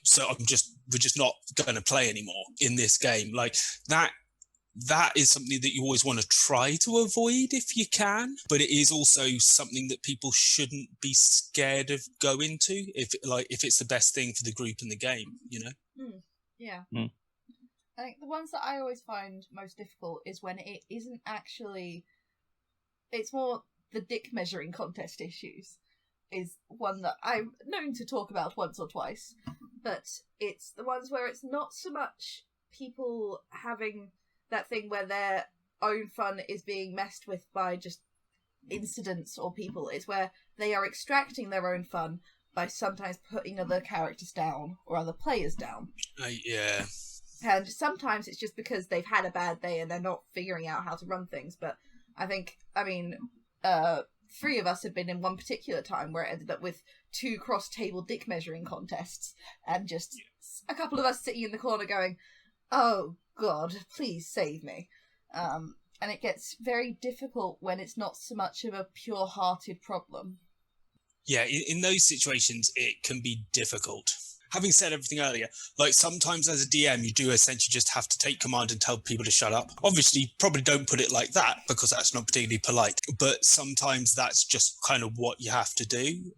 Speaker 2: So we're just not going to play anymore in this game. That is something that you always want to try to avoid if you can, but it is also something that people shouldn't be scared of going to if it's the best thing for the group and the game, you know?
Speaker 1: Yeah.
Speaker 3: Mm.
Speaker 1: I think the ones that I always find most difficult is when it isn't actually... It's more the dick measuring contest issues is one that I'm known to talk about once or twice, but it's the ones where it's not so much people having that thing where their own fun is being messed with by just incidents or people. It's where they are extracting their own fun by sometimes putting other characters down or other players down.
Speaker 2: Yeah.
Speaker 1: And sometimes it's just because they've had a bad day and they're not figuring out how to run things. But three of us had been in one particular time where it ended up with 2 cross-table dick measuring contests, and just a couple of us sitting in the corner going, oh God, please save me. And it gets very difficult when it's not so much of a pure-hearted problem.
Speaker 2: Yeah, in those situations, it can be difficult. Having said everything earlier, sometimes as a DM, you do essentially just have to take command and tell people to shut up. Obviously, probably don't put it like that, because that's not particularly polite. But sometimes that's just kind of what you have to do.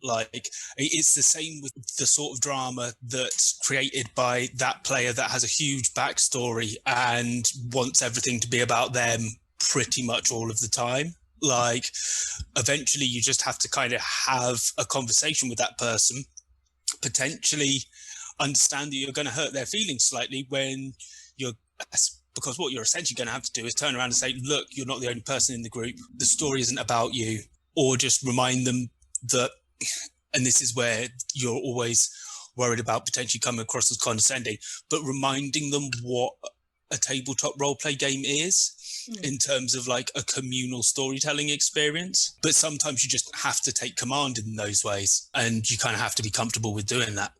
Speaker 2: It's the same with the sort of drama that's created by that player that has a huge backstory and wants everything to be about them pretty much all of the time. Eventually you just have to kind of have a conversation with that person, potentially understand that you're going to hurt their feelings slightly because what you're essentially going to have to do is turn around and say, look, you're not the only person in the group. The story isn't about you. Or just remind them that, and this is where you're always worried about potentially coming across as condescending, but reminding them what a tabletop roleplay game is in terms of a communal storytelling experience. But sometimes you just have to take command in those ways, and you kind of have to be comfortable with doing that.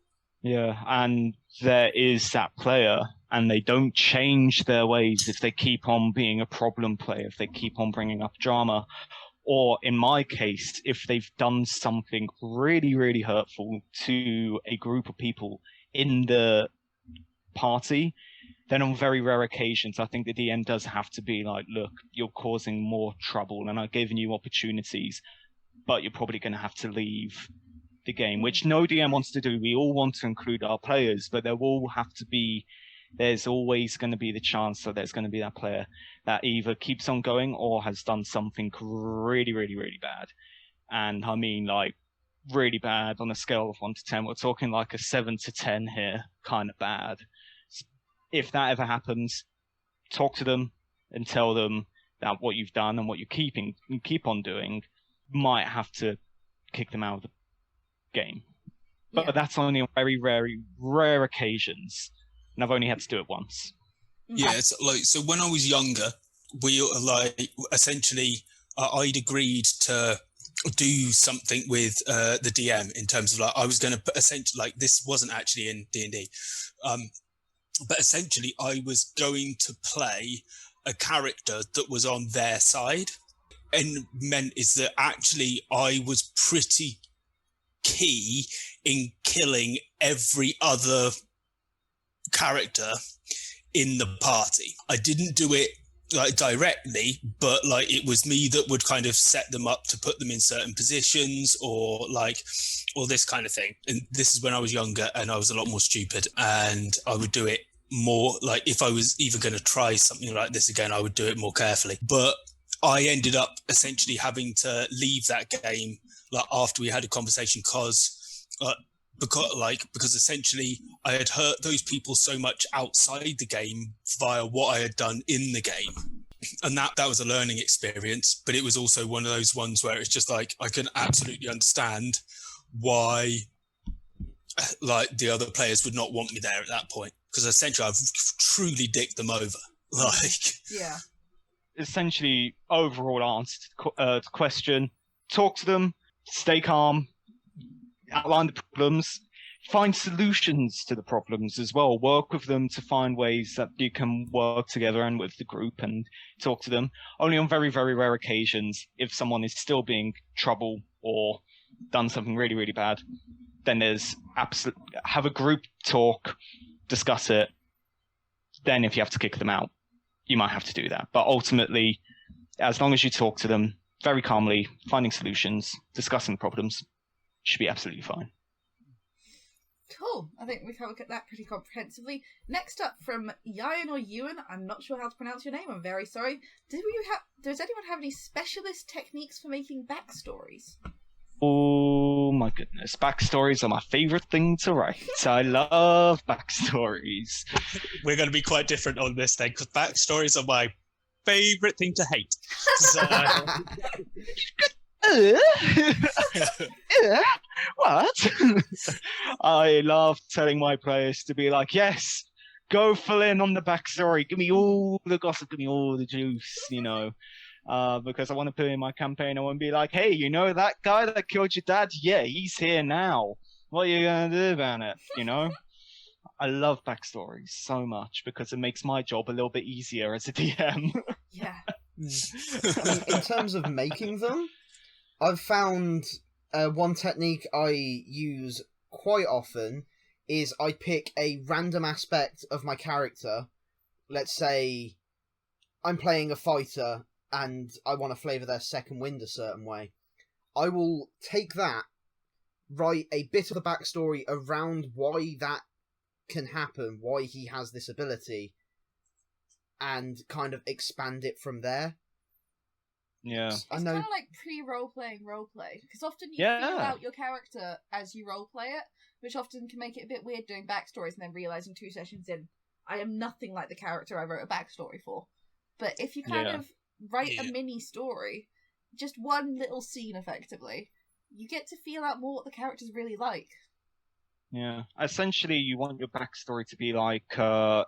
Speaker 3: Yeah, and there is that player, and they don't change their ways if they keep on being a problem player, if they keep on bringing up drama, or in my case, if they've done something really, really hurtful to a group of people in the party. Then on very rare occasions, I think the DM does have to be like, look, you're causing more trouble and I've given you opportunities, but you're probably going to have to leave the game, which no DM wants to do. We all want to include our players, but there's always going to be the chance that there's going to be that player that either keeps on going or has done something really, really, really bad. And I mean, really bad on a scale of 1 to 10. We're talking a 7 to 10 here, kind of bad. If that ever happens, talk to them and tell them that what you've done and what you keep on doing might have to kick them out of the game. But that's only on very rare occasions, and I've only had to do it once.
Speaker 2: Yeah, it's like, so when I was younger, we essentially I'd agreed to do something with the DM in terms of I was going to essentially this wasn't actually in D&D, but essentially I was going to play a character that was on their side, and meant is that actually I was pretty key in killing every other character in the party. I didn't do it directly, but it was me that would kind of set them up to put them in certain positions or this kind of thing. And this is when I was younger and I was a lot more stupid, and I would do it more if I was even going to try something like this again, I would do it more carefully. But I ended up essentially having to leave that game after we had a conversation because essentially I had hurt those people so much outside the game via what I had done in the game. And that was a learning experience, but it was also one of those ones where it's just I can absolutely understand why the other players would not want me there at that point, because essentially I've truly dicked them over.
Speaker 1: Yeah.
Speaker 3: Essentially, overall answer to the question, talk to them, stay calm, outline the problems, find solutions to the problems as well. Work with them to find ways that you can work together and with the group and talk to them. Only on very, very rare occasions, if someone is still being trouble or done something really, really bad, then there's have a group talk, discuss it. Then if you have to kick them out, you might have to do that. But ultimately, as long as you talk to them very calmly, finding solutions, discussing problems, should be absolutely fine.
Speaker 1: Cool. I think we covered that pretty comprehensively. Next up, from Ewan or Ewan, I'm not sure how to pronounce your name, I'm very sorry. Does anyone have any specialist techniques for making backstories?
Speaker 3: Oh my goodness, backstories are my favourite thing to write. I love backstories.
Speaker 2: We're going to be quite different on this then, because backstories are my favourite thing to hate. So...
Speaker 3: What? I love telling my players to be like, yes, go full in on the backstory. Give me all the gossip, give me all the juice, because I want to put in my campaign. I want to be like, hey, that guy that killed your dad? Yeah, he's here now. What are you going to do about it? I love backstories so much because it makes my job a little bit easier as a DM.
Speaker 1: Yeah.
Speaker 4: In terms of making them, I've found one technique I use quite often is I pick a random aspect of my character. Let's say I'm playing a fighter and I want to flavour their second wind a certain way. I will take that, write a bit of the backstory around why that can happen, why he has this ability, and kind of expand it from there.
Speaker 3: Yeah.
Speaker 1: It's kind of like pre-role-playing roleplay, because often you feel out your character as you roleplay it, which often can make it a bit weird doing backstories and then realising 2 sessions in, I am nothing like the character I wrote a backstory for. But if you kind of write a mini story, just one little scene effectively, you get to feel out more what the character's really like.
Speaker 3: Yeah, essentially you want your backstory to be like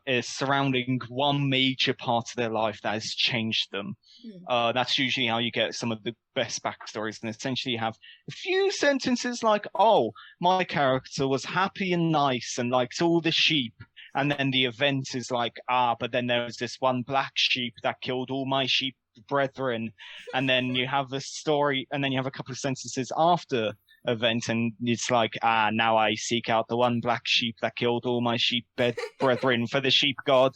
Speaker 3: is surrounding one major part of their life that has changed them. That's usually how you get some of the best backstories, and essentially you have a few sentences like, oh, my character was happy and nice and liked all the sheep, and then the event is like, but then there was this one black sheep that killed all my sheep brethren, and then you have a story, and then you have a couple of sentences after event, and it's like, now I seek out the one black sheep that killed all my sheep brethren for the sheep god.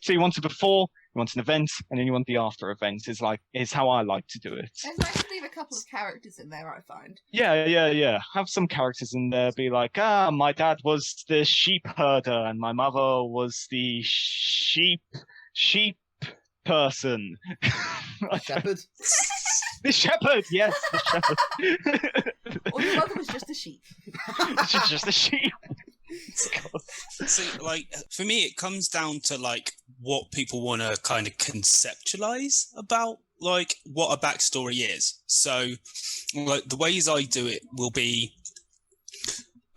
Speaker 3: So you want it before, you want an event, and then you want the after event. Is how I like to do it.
Speaker 1: It's nice to leave a couple of characters in there, I find.
Speaker 3: Yeah. Have some characters in there. Be like, my dad was the sheep herder, and my mother was the sheep person.
Speaker 4: Shepherd?
Speaker 3: The shepherd, yes, the shepherd.
Speaker 1: Or your mother was just a sheep.
Speaker 3: Just a sheep.
Speaker 2: So, for me, it comes down to, what people want to kind of conceptualize about like what a backstory is. So like the ways I do it will be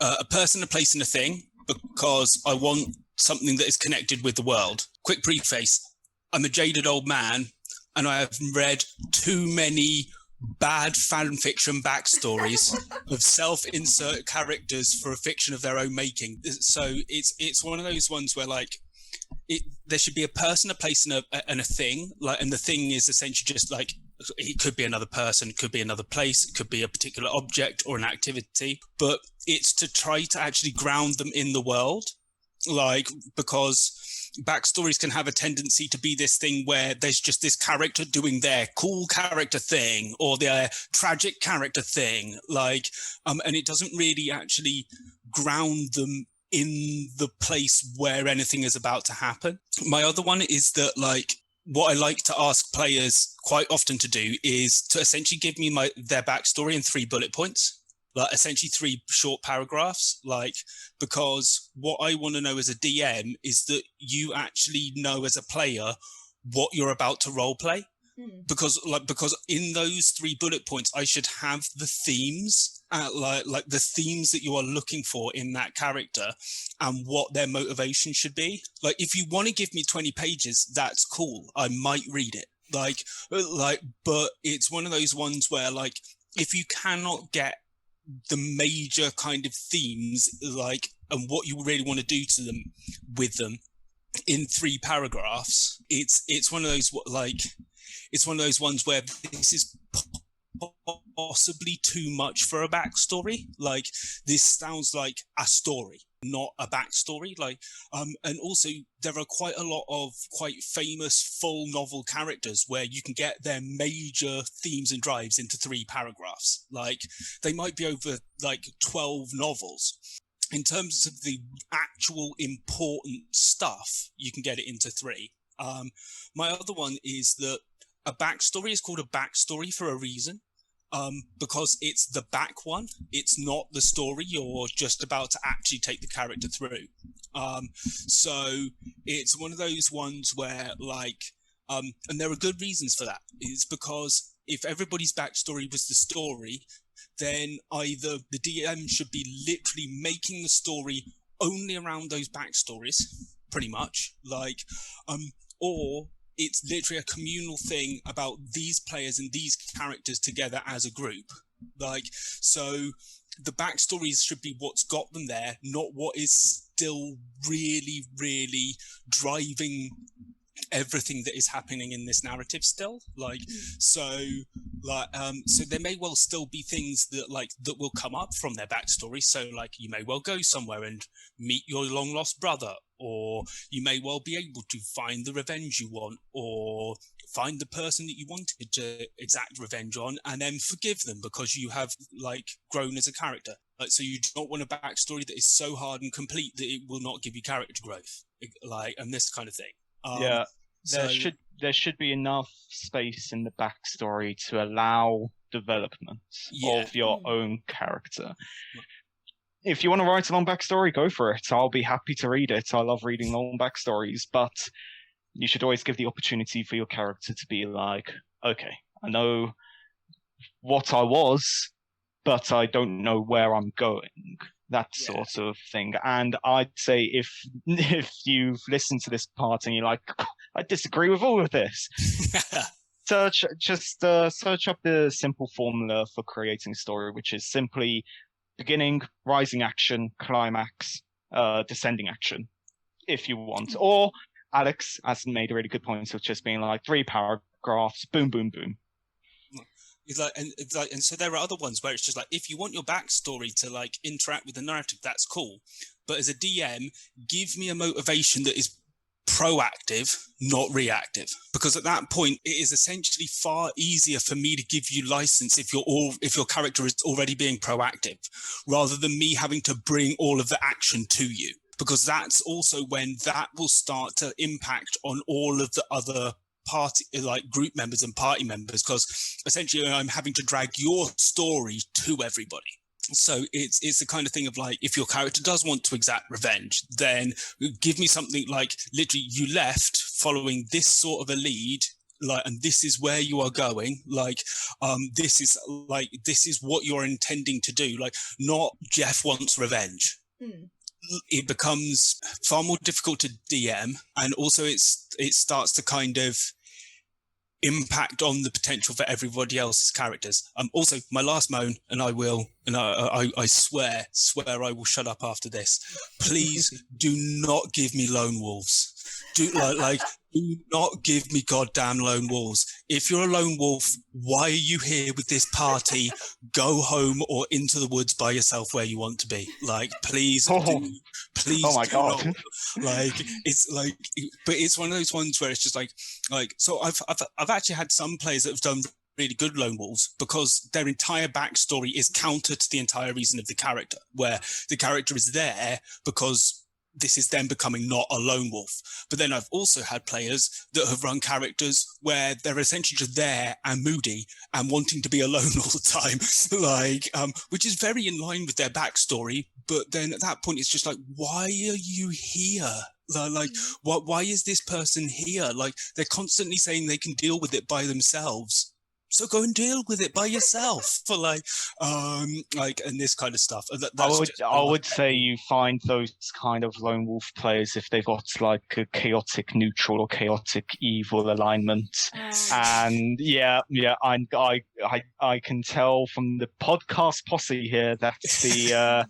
Speaker 2: a person, a place, and a thing, because I want something that is connected with the world. Quick preface, I'm a jaded old man and I have read too many bad fan fiction backstories of self-insert characters for a fiction of their own making. So it's one of those ones where like there should be a person, a place, and a thing. Like, and the thing is essentially just like, it could be another person, it could be another place, it could be a particular object or an activity, but it's to try to actually ground them in the world. Like, because backstories can have a tendency to be this thing where there's just this character doing their cool character thing or their tragic character thing, like, and it doesn't really actually ground them in the place where anything is about to happen. My other one is that, like, what I like to ask players quite often to do is to essentially give me their backstory in 3 bullet points. Like essentially 3 short paragraphs, like, because what I want to know as a DM is that you actually know as a player what you're about to role play. Because in those 3 bullet points, I should have the themes, like the themes that you are looking for in that character and what their motivation should be. Like, if you want to give me 20 pages, that's cool. I might read it. Like, but it's one of those ones where, like, if you cannot get the major kind of themes, like, and what you really want to do to them with them in 3 paragraphs, it's one of those, like, it's one of those ones where this is possibly too much for a backstory. Like, this sounds like a story, not a backstory. Like, and also there are quite a lot of quite famous full novel characters where you can get their major themes and drives into 3 paragraphs. Like, they might be over like 12 novels. In terms of the actual important stuff, you can get it into 3. My other one is that a backstory is called a backstory for a reason, because it's the back one. It's not the story you're just about to actually take the character through. So it's one of those ones where, like, and there are good reasons for that. It's because if everybody's backstory was the story, then either the DM should be literally making the story only around those backstories, pretty much, like, or it's literally a communal thing about these players and these characters together as a group. Like, so the backstories should be what's got them there, not what is still really, really driving everything that is happening in this narrative still. Like, so there may well still be things that will come up from their backstory. So, like, you may well go somewhere and meet your long lost brother, or you may well be able to find the revenge you want, or find the person that you wanted to exact revenge on and then forgive them because you have, like, grown as a character. Like, so you don't want a backstory that is so hard and complete that it will not give you character growth, like, and this kind of thing.
Speaker 3: Yeah, there should be enough space in the backstory to allow development of your own character. If you want to write a long backstory, go for it. I'll be happy to read it. I love reading long backstories, but you should always give the opportunity for your character to be like, okay, I know what I was, but I don't know where I'm going. That sort of thing. And I'd say if you've listened to this part and you're like, I disagree with all of this, search up the simple formula for creating a story, which is simply beginning, rising action, climax, descending action, if you want. Or Alex has made a really good point of just being like 3 paragraphs, boom, boom, boom.
Speaker 2: And so there are other ones where it's just like, if you want your backstory to, like, interact with the narrative, that's cool. But as a DM, give me a motivation that is proactive, not reactive. Because at that point, it is essentially far easier for me to give you license if your character is already being proactive, rather than me having to bring all of the action to you. Because that's also when that will start to impact on all of the other party, like, group members and party members, because essentially I'm having to drag your story to everybody. So it's the kind of thing of like, if your character does want to exact revenge, then give me something like literally you left following this sort of a lead, like, and this is where you are going. Like, this is what you're intending to do. Like, not Jeff wants revenge. It becomes far more difficult to DM, and also it starts to kind of impact on the potential for everybody else's characters. Also, my last moan, and I swear I will shut up after this. Please do not give me lone wolves. Do not give me goddamn lone wolves. If you're a lone wolf, why are you here with this party? Go home or into the woods by yourself where you want to be. Like, please, please.
Speaker 3: Oh my God.
Speaker 2: Not. Like, it's like, but it's one of those ones where it's just like, so I've actually had some players that have done really good lone wolves because their entire backstory is counter to the entire reason of the character, where the character is there because this is them becoming not a lone wolf. But then I've also had players that have run characters where they're essentially just there and moody and wanting to be alone all the time, like, which is very in line with their backstory. But then at that point, it's just like, why are you here? Like, why is this person here? Like, they're constantly saying they can deal with it by themselves. So go and deal with it by yourself for and this kind of stuff.
Speaker 3: I would say you find those kind of lone wolf players if they've got like a chaotic neutral or chaotic evil alignment. And I can tell from the podcast posse here that the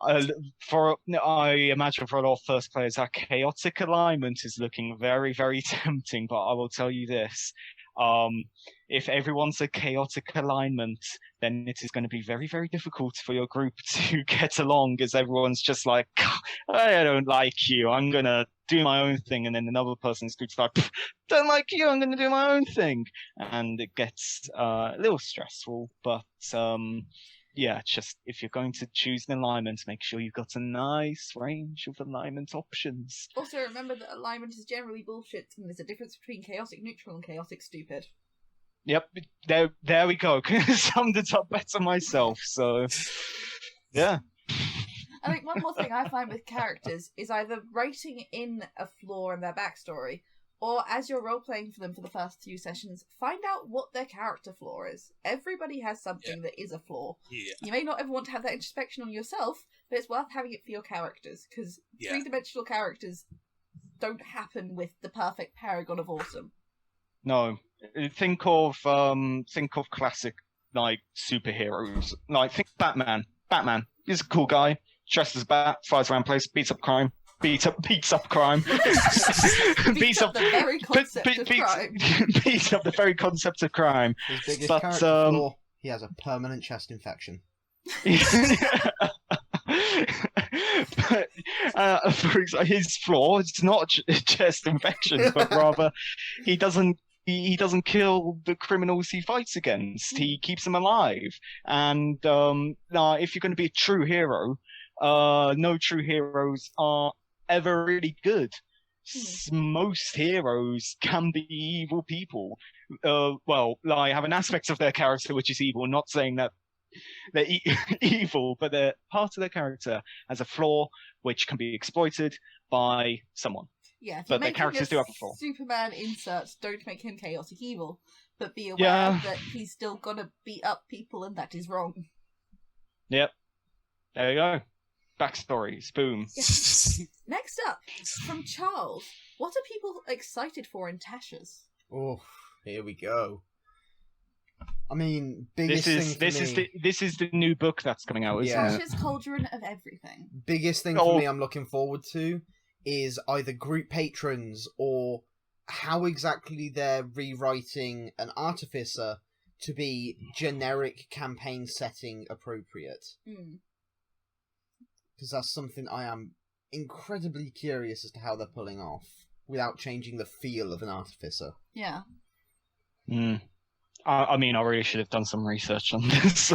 Speaker 3: I imagine for a lot of first players that chaotic alignment is looking very, very tempting. But I will tell you this. If everyone's a chaotic alignment, then it is going to be very, very difficult for your group to get along, as everyone's just like, I don't like you, I'm going to do my own thing. And then another person's group's like, don't like you, I'm going to do my own thing. And it gets a little stressful. But just if you're going to choose an alignment, make sure you've got a nice range of alignment options.
Speaker 1: Also, remember that alignment is generally bullshit, and there's a difference between chaotic neutral and chaotic stupid.
Speaker 3: Yep, there we go. Summed it up better myself. So, yeah.
Speaker 1: I think one more thing I find with characters is either writing in a flaw in their backstory, or as you're role-playing for them for the first few sessions, find out what their character flaw is. Everybody has something that is a flaw. Yeah. You may not ever want to have that introspection on yourself, but it's worth having it for your characters, because three-dimensional characters don't happen with the perfect paragon of awesome.
Speaker 3: No. Think of classic, like, superheroes. Like, think Batman. Batman. He's a cool guy. Dresses as bat, flies around place, beats up crime. Beats up crime.
Speaker 1: beats up the very concept of crime.
Speaker 3: Beats up the very concept of crime.
Speaker 4: His biggest character flaw, he has a permanent chest infection.
Speaker 3: But, for example, his flaw is not a chest infection, but rather he doesn't kill the criminals he fights against. He keeps them alive. And if you're going to be a true hero, no true heroes are ever really good. Most heroes can be evil people. I have an aspect of their character which is evil, not saying that they're evil, but they're part of their character has a flaw which can be exploited by someone.
Speaker 1: Yeah,
Speaker 3: but their characters do have a flaw.
Speaker 1: Superman inserts don't make him chaotic evil, but be aware that he's still gonna beat up people and that is wrong.
Speaker 3: Yep. There you go. Backstories. Boom.
Speaker 1: Yeah. Next up, from Charles. What are people excited for in Tasha's?
Speaker 4: Oh, here we go. I mean, this is
Speaker 3: the new book that's coming out, isn't it?
Speaker 1: Tasha's Cauldron of Everything.
Speaker 4: Biggest thing for me I'm looking forward to is either group patrons or how exactly they're rewriting an artificer to be generic campaign setting appropriate. Because that's something I am incredibly curious as to how they're pulling off without changing the feel of an artificer.
Speaker 1: Yeah.
Speaker 3: I mean, I really should have done some research on this.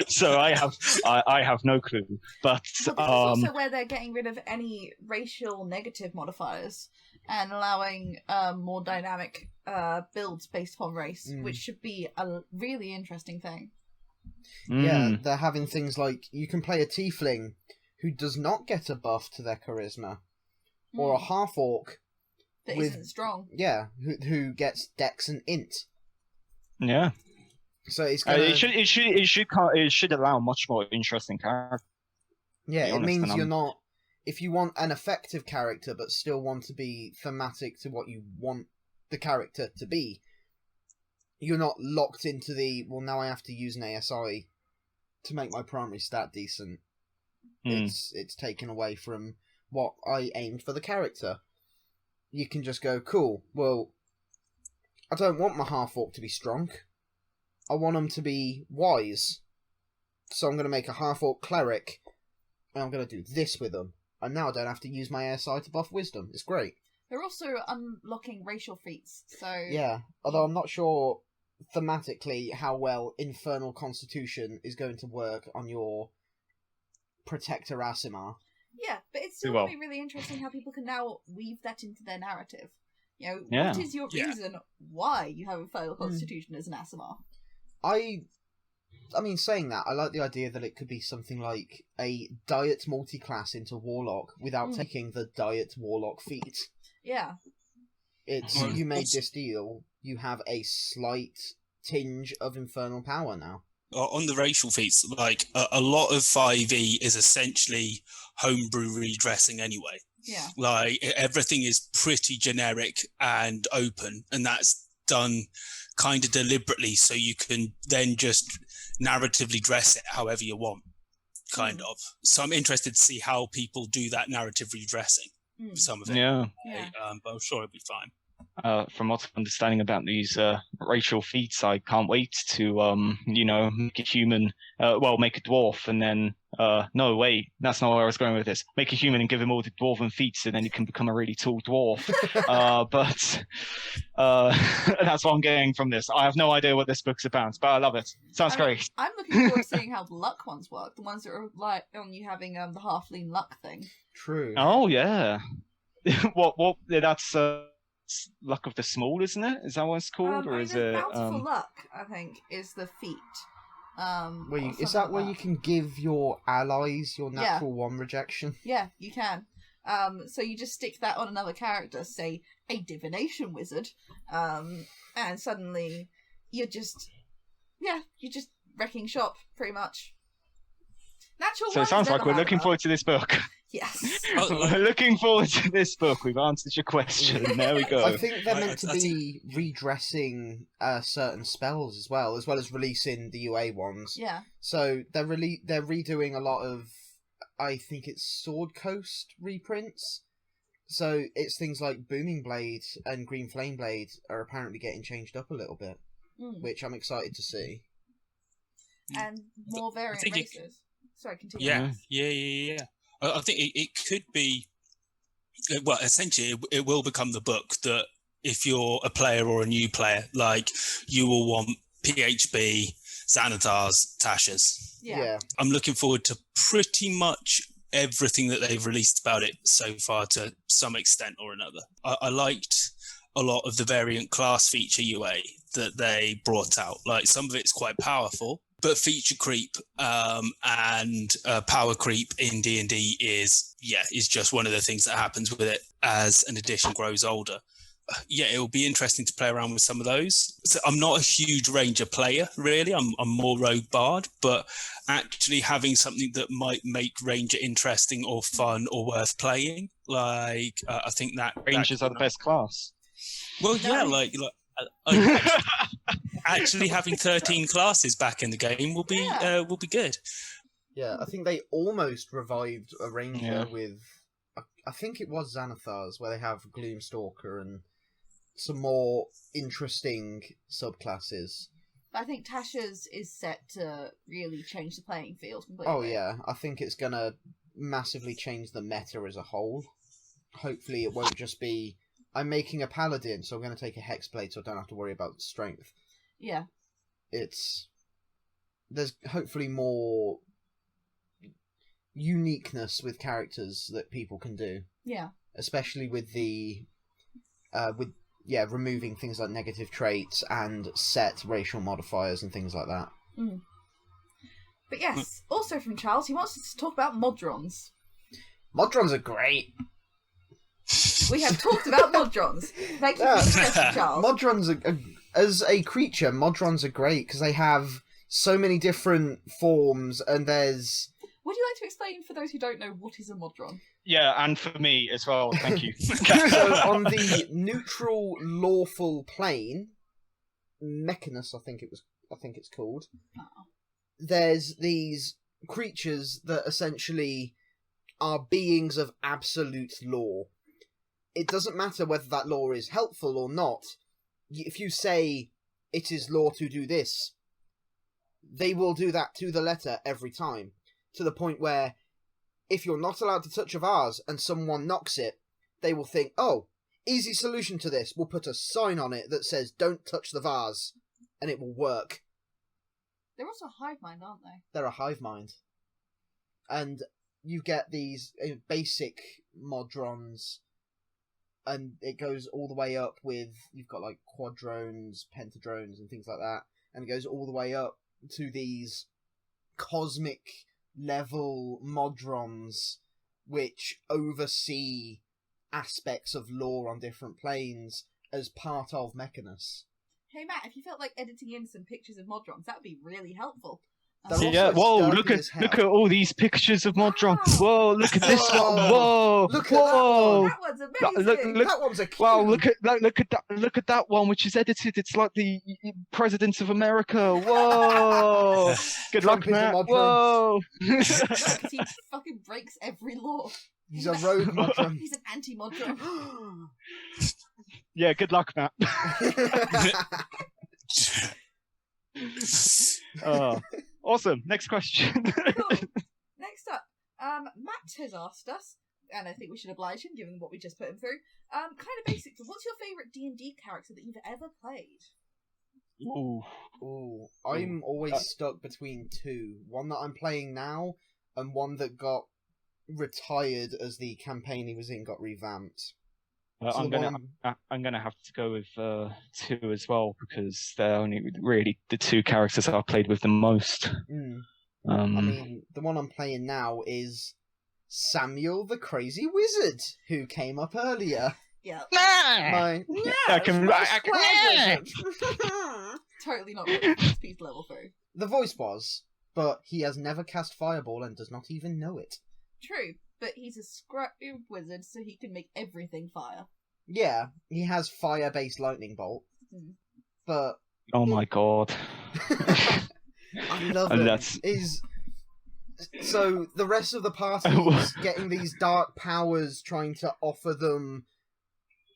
Speaker 3: So I have no clue. But
Speaker 1: this is also where they're getting rid of any racial negative modifiers and allowing more dynamic builds based upon race, which should be a really interesting thing.
Speaker 4: Yeah, they're having things like you can play a tiefling who does not get a buff to their charisma, or a half-orc
Speaker 1: that isn't strong.
Speaker 4: Yeah, who gets dex and int.
Speaker 3: Yeah.
Speaker 4: So it's gonna...
Speaker 3: it should allow much more interesting characters.
Speaker 4: Yeah, it means you're not... If you want an effective character but still want to be thematic to what you want the character to be, you're not locked into the, well, now I have to use an ASI to make my primary stat decent. It's taken away from what I aimed for the character. You can just go, cool, well, I don't want my half-orc to be strong. I want them to be wise. So I'm going to make a half-orc cleric, and I'm going to do this with them. And now I don't have to use my ASI to buff wisdom. It's great.
Speaker 1: They're also unlocking racial feats, so...
Speaker 4: Yeah, although I'm not sure thematically how well Infernal Constitution is going to work on your Protector Aasimar.
Speaker 1: Yeah, but it's still going to be really interesting how people can now weave that into their narrative. You know, what is your reason why you have Infernal Constitution as an Aasimar? I mean, saying that, I like the idea that it could be something like a diet multi-class into Warlock without taking the diet Warlock feat. Yeah. It's, you made this deal, you have a slight tinge of infernal power now.
Speaker 2: On the racial feats, like, a lot of 5e is essentially homebrew redressing anyway.
Speaker 1: Yeah.
Speaker 2: Like, everything is pretty generic and open, and that's done kind of deliberately so you can then just narratively dress it however you want, kind of. So I'm interested to see how people do that narrative redressing. Some of it.
Speaker 3: Yeah.
Speaker 2: But I'm sure it'll be fine.
Speaker 3: From what I'm understanding about these racial feats, I can't wait to, make a human, make a dwarf, and then, no, wait, that's not where I was going with this. Make a human and give him all the dwarven feats, and then you can become a really tall dwarf. But that's what I'm getting from this. I have no idea what this book's about, but I love it. Sounds great.
Speaker 1: I'm looking forward to seeing how the luck ones work. The ones that are like on you having the halfling luck thing.
Speaker 4: True.
Speaker 3: Oh, yeah. What? That's Luck of the Small, isn't it? Is that what it's called, or is it?
Speaker 1: Bountiful Luck, I think, is the feat.
Speaker 4: Is that where you can give your allies your natural one rejection?
Speaker 1: Yeah, you can. So you just stick that on another character, say a divination wizard, and suddenly you're just wrecking shop pretty much. Natural.
Speaker 3: So it sounds like we're looking forward to this book.
Speaker 1: Yes.
Speaker 3: We're looking forward to this book. We've answered your question. There we go.
Speaker 4: I think they're meant to be redressing certain spells as well as releasing the UA ones.
Speaker 1: Yeah.
Speaker 4: So they're redoing a lot of, I think it's Sword Coast reprints. So it's things like Booming Blade and Green Flame Blade are apparently getting changed up a little bit, which I'm excited to see.
Speaker 1: And more variant races. Sorry, continue.
Speaker 2: Yeah. I think it could be, well, essentially it will become the book that if you're a player or a new player, like, you will want PHB, Xanathars, Tashas.
Speaker 1: Yeah.
Speaker 2: I'm looking forward to pretty much everything that they've released about it so far to some extent or another. I liked a lot of the variant class feature UA that they brought out. Like, some of it's quite powerful, but feature creep and power creep in D&D is just one of the things that happens with it as an edition grows older. It will be interesting to play around with some of those. So I'm not a huge ranger player, really. I'm more rogue bard, but actually having something that might make ranger interesting or fun or worth playing, like, I think that
Speaker 3: rangers are the best class.
Speaker 2: Well, yeah, actually having 13 classes back in the game will be good.
Speaker 4: Yeah, I think they almost revived a ranger with, I think it was Xanathars, where they have Gloomstalker and some more interesting subclasses.
Speaker 1: I think Tasha's is set to really change the playing field completely.
Speaker 4: Oh yeah, I think it's gonna massively change the meta as a whole. Hopefully it won't just be, I'm making a paladin, so I'm going to take a hexblade so I don't have to worry about strength.
Speaker 1: Yeah.
Speaker 4: There's hopefully more uniqueness with characters that people can do.
Speaker 1: Yeah.
Speaker 4: Especially with the, removing things like negative traits and set racial modifiers and things like that.
Speaker 1: But yes, also from Charles, he wants us to talk about Modrons.
Speaker 4: Modrons are great.
Speaker 1: We have talked about Modrons. Thank you for the suggestion, Charles.
Speaker 4: Modrons are, as a creature, Modrons are great because they have so many different forms, and there's...
Speaker 1: Would you like to explain for those who don't know what is a Modron?
Speaker 3: Yeah, and for me as well, thank you.
Speaker 4: So on the neutral lawful plane, Mechanus, I think it's called.
Speaker 1: Oh.
Speaker 4: There's these creatures that essentially are beings of absolute law. It doesn't matter whether that law is helpful or not. If you say it is law to do this, they will do that to the letter every time. To the point where if you're not allowed to touch a vase and someone knocks it, they will think, oh, easy solution to this. We'll put a sign on it that says, don't touch the vase, and it will work.
Speaker 1: They're also a hive mind, aren't they?
Speaker 4: They're a hive mind. And you get these basic Modrons, and it goes all the way up with, you've got like quadrones, pentadrones, and things like that, and it goes all the way up to these cosmic level Modrons, which oversee aspects of lore on different planes as part of Mechanus.
Speaker 1: Hey Matt, if you felt like editing in some pictures of Modrons, that would be really helpful.
Speaker 4: They're
Speaker 3: Yeah,
Speaker 4: also
Speaker 3: whoa,
Speaker 4: sturdy
Speaker 3: look
Speaker 4: as hell.
Speaker 3: at all these pictures of Modron.
Speaker 1: Wow.
Speaker 3: Whoa, look at this
Speaker 4: Whoa.
Speaker 3: one. Whoa,
Speaker 4: Look at
Speaker 3: whoa.
Speaker 1: That one's amazing!
Speaker 4: That one's a cute.
Speaker 3: Wow, look at that one which is edited. It's like the President of America. Whoa. Good luck,
Speaker 4: Trump is a
Speaker 3: Matt.
Speaker 4: Modron.
Speaker 3: Whoa.
Speaker 1: Because he fucking breaks every law.
Speaker 4: He's a rogue Modron.
Speaker 1: He's an anti-Modron.
Speaker 3: Yeah, good luck, Matt. Awesome. Next question.
Speaker 1: Cool. Next up, Matt has asked us, and I think we should oblige him given what we just put him through. Kind of basic. What's your favourite D&D character that you've ever played?
Speaker 3: Ooh.
Speaker 4: I'm always stuck between two. One that I'm playing now, and one that got retired as the campaign he was in got revamped. So
Speaker 3: I'm gonna have to go with two as well because they're only really the two characters I've played with the most.
Speaker 4: I mean, the one I'm playing now is Samuel the Crazy Wizard, who came up earlier.
Speaker 1: Yeah.
Speaker 4: My
Speaker 1: Totally not really speed level through.
Speaker 4: The voice was, but he has never cast Fireball and does not even know it.
Speaker 1: True, but he's a scrappy wizard, so he can make everything fire.
Speaker 4: Yeah, he has fire-based lightning bolt, but
Speaker 3: oh my god.
Speaker 4: I love
Speaker 3: And
Speaker 4: it.
Speaker 3: that's-
Speaker 4: So the rest of the party is getting these dark powers, trying to offer them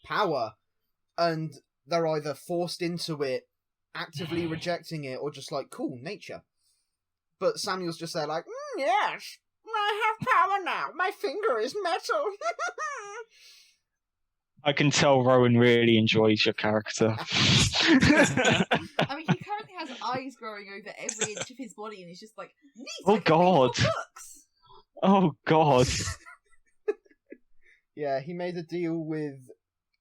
Speaker 4: power, and they're either forced into it, actively rejecting it, or just like, cool, nature. But Samuel's just there like, yes, I have power now. My finger is metal.
Speaker 3: I can tell Rowan really enjoys your character.
Speaker 1: I mean, he currently has eyes growing over every inch of his body, and he's just like, neat,
Speaker 3: Oh,
Speaker 1: I can read more
Speaker 3: God.
Speaker 1: books.
Speaker 3: Oh god.
Speaker 4: Yeah, he made a deal with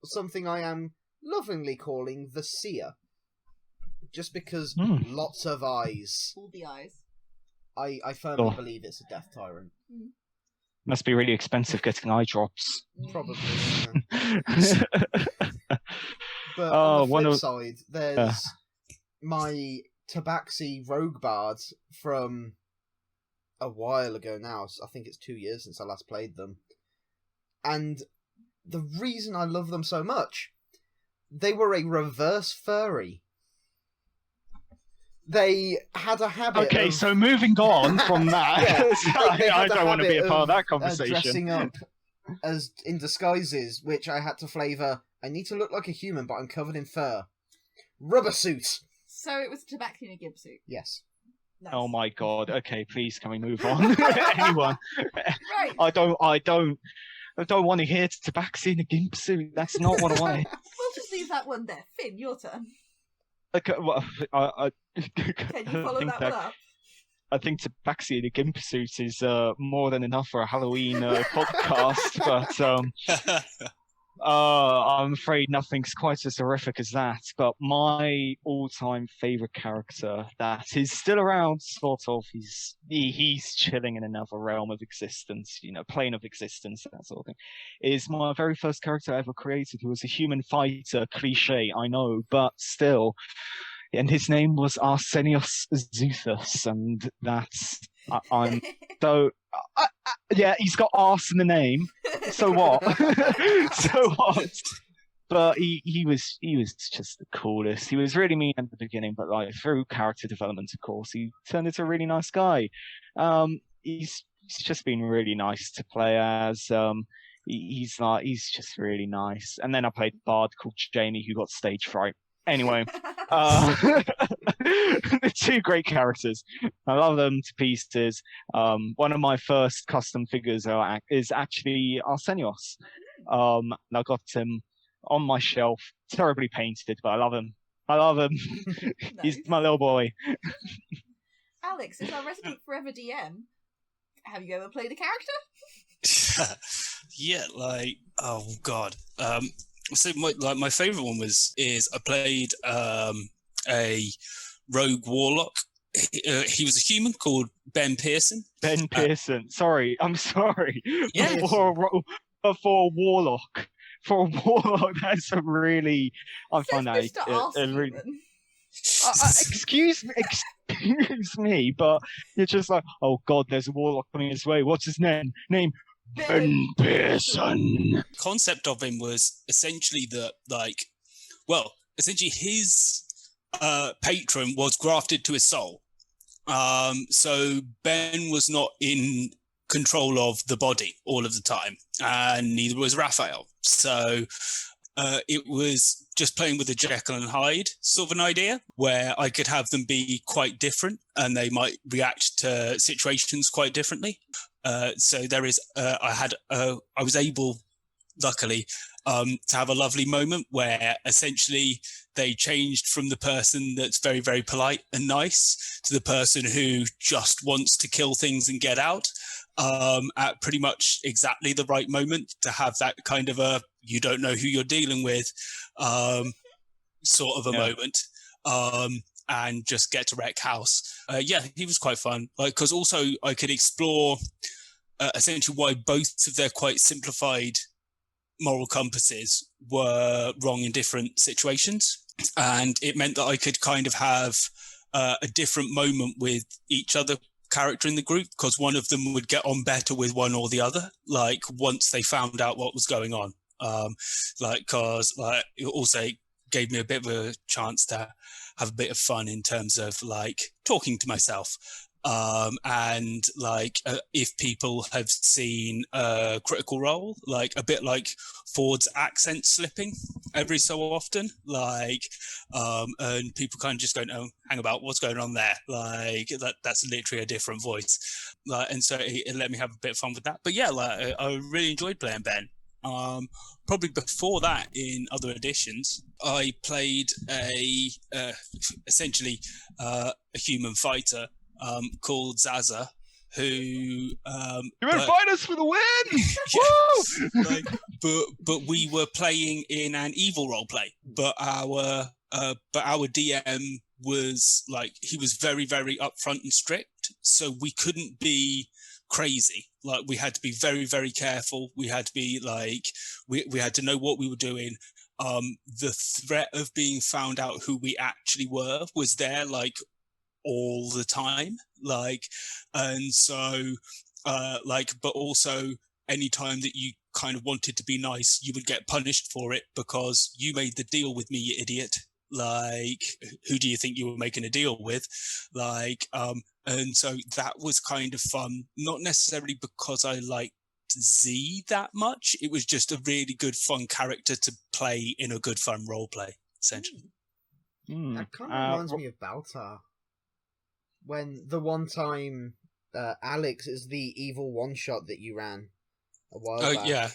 Speaker 4: something I am lovingly calling the Seer. Just because lots of eyes.
Speaker 1: All the eyes.
Speaker 4: I firmly believe it's a death tyrant.
Speaker 3: Must be really expensive getting eye drops.
Speaker 4: Probably. Yeah. But on the flip side, there's my Tabaxi Rogue Bard from a while ago now. I think it's 2 years since I last played them. And the reason I love them so much, they were a reverse furry. They had a habit
Speaker 3: Okay,
Speaker 4: of...
Speaker 3: so moving on from that,
Speaker 4: they
Speaker 3: I
Speaker 4: had a
Speaker 3: don't want to be a
Speaker 4: habit
Speaker 3: part of that
Speaker 4: of,
Speaker 3: conversation.
Speaker 4: dressing up as in disguises, which I had to flavour. I need to look like a human, but I'm covered in fur. Rubber suit.
Speaker 1: So it was Tabaxi in a gimp suit.
Speaker 4: Yes.
Speaker 1: Nice.
Speaker 3: Oh my god. Okay, please can we move on? Anyone?
Speaker 1: Right.
Speaker 3: I don't want to hear Tabaxi in a gimp suit. That's not what I want.
Speaker 1: We'll just leave that one there. Finn, your turn.
Speaker 3: Okay, well,
Speaker 1: Can you follow that one up?
Speaker 3: I think Tabaxi in a gimp suit is more than enough for a Halloween podcast, but I'm afraid nothing's quite as horrific as that, but my all-time favorite character that is still around, sort of, he's chilling in another realm of existence, plane of existence, that sort of thing, is my very first character I ever created, who was a human fighter, cliche, I know, but still. And his name was Arsenios Zuthus, and I'm so... yeah, he's got arse in the name. So what? So what? But he was just the coolest. He was really mean at the beginning, but like through character development, of course, he turned into a really nice guy. He's just been really nice to play as. He's just really nice. And then I played Bard called Jamie, who got stage fright. Anyway, the two great characters. I love them to pieces. One of my first custom figures is actually Arsenios. And I got him on my shelf, terribly painted, but I love him.
Speaker 1: Nice.
Speaker 3: He's my little boy.
Speaker 1: Alex, as our resident forever DM, have you ever played a character?
Speaker 2: Yeah, oh god. So my favorite one is I played a rogue warlock. He was a human called Ben Pearson.
Speaker 3: Ben Pearson. I'm sorry.
Speaker 2: Yeah.
Speaker 3: For a warlock. For a warlock, that's a really... I find that... really... excuse me, but you're just like, oh god, there's a warlock coming his way. What's his name? Ben Pearson.
Speaker 2: Concept of him was essentially essentially his patron was grafted to his soul. So Ben was not in control of the body all of the time, and neither was Raphael. So it was just playing with the Jekyll and Hyde sort of an idea, where I could have them be quite different, and they might react to situations quite differently. So there is, I was able, luckily, to have a lovely moment where essentially they changed from the person that's very, very polite and nice to the person who just wants to kill things and get out, at pretty much exactly the right moment to have that kind of a, you don't know who you're dealing with, sort of a moment. And just get to wreck house. He was quite fun. Because also I could explore essentially why both of their quite simplified moral compasses were wrong in different situations. And it meant that I could kind of have a different moment with each other character in the group, because one of them would get on better with one or the other, once they found out what was going on. Because it also gave me a bit of a chance to have a bit of fun in terms of talking to myself. And if people have seen Critical Role, a bit like Ford's accent slipping every so often, and people kind of just going, oh, hang about, what's going on there? That's literally a different voice. And so it let me have a bit of fun with that. But yeah, I really enjoyed playing Ben. Probably before that, in other editions, I played essentially a human fighter called Zaza, who
Speaker 3: you invite us for the win.
Speaker 2: Woo! But we were playing in an evil role play. But our DM was he was very, very upfront and strict, so we couldn't be crazy. We had to be very, very careful. We had to be we had to know what we were doing. The threat of being found out who we actually were was there all the time, and so but also any time that you kind of wanted to be nice, you would get punished for it because you made the deal with me, you idiot. Who do you think you were making a deal with? And so that was kind of fun, not necessarily because I liked Z that much. It was just a really good, fun character to play in a good, fun role play, essentially.
Speaker 4: That kind of reminds me of Baltar. When the one time Alex is the evil one-shot that you ran a while back.
Speaker 2: Yeah.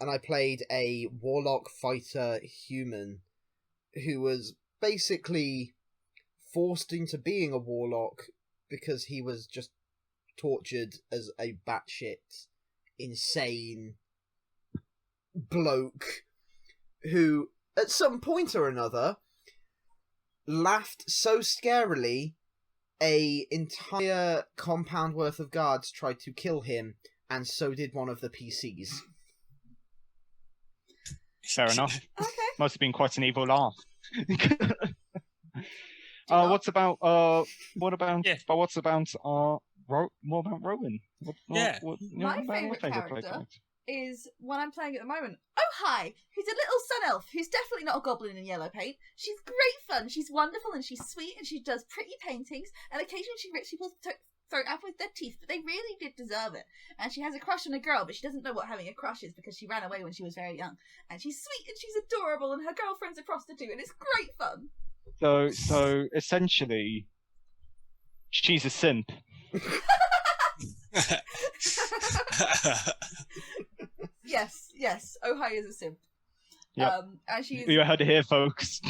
Speaker 4: And I played a warlock fighter human who was basically forced into being a warlock because he was just tortured as a batshit insane bloke who, at some point or another, laughed so scarily a entire compound worth of guards tried to kill him, and so did one of the PCs.
Speaker 3: Fair enough.
Speaker 1: Okay.
Speaker 3: Must have been quite an evil laugh.
Speaker 1: not?
Speaker 3: What about what about Rowan?
Speaker 2: Yeah.
Speaker 1: My favourite character is one I'm playing at the moment. Oh hi! Who's a little sun elf who's definitely not a goblin in yellow paint. She's great fun. She's wonderful and she's sweet and she does pretty paintings and occasionally she rips people's throat out with their teeth, but they really did deserve it. And she has a crush on a girl, but she doesn't know what having a crush is because she ran away when she was very young. And she's sweet and she's adorable and her girlfriend's a prostitute and it's great fun.
Speaker 3: So essentially, she's a simp.
Speaker 1: Yes. Ohai is a simp.
Speaker 3: Yep.
Speaker 1: And she's
Speaker 3: You heard it here, folks.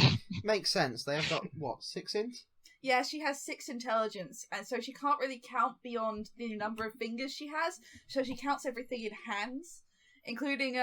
Speaker 4: Makes sense. They have got, what, 6 int?
Speaker 1: Yeah, she has 6 intelligence, and so she can't really count beyond the number of fingers she has. So she counts everything in hands, including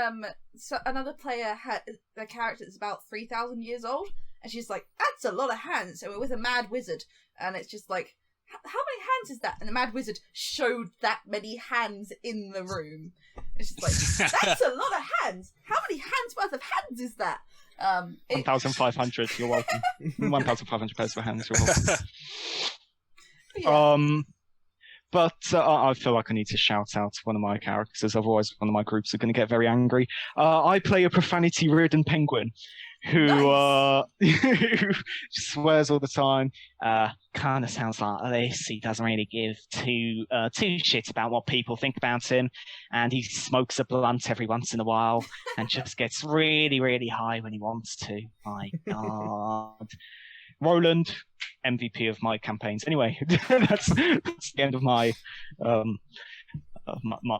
Speaker 1: so another player had a character that's about 3,000 years old, and she's like, "That's a lot of hands." And we're with a mad wizard, and it's just like, "How many hands is that?" And the mad wizard showed that many hands in the room. It's just like, "That's a lot of hands. How many hands worth of hands is that?"
Speaker 3: 1,500. You're welcome. 1,500 pairs of hands. You're welcome.
Speaker 1: Yeah.
Speaker 3: But I feel like I need to shout out one of my characters, otherwise one of my groups are going to get very angry. I play a profanity-ridden penguin who who swears all the time. Kind of sounds like this. He doesn't really give two shits about what people think about him, and he smokes a blunt every once in a while, and just gets really, really high when he wants to. My God. Roland, MVP of my campaigns. Anyway, that's the end of my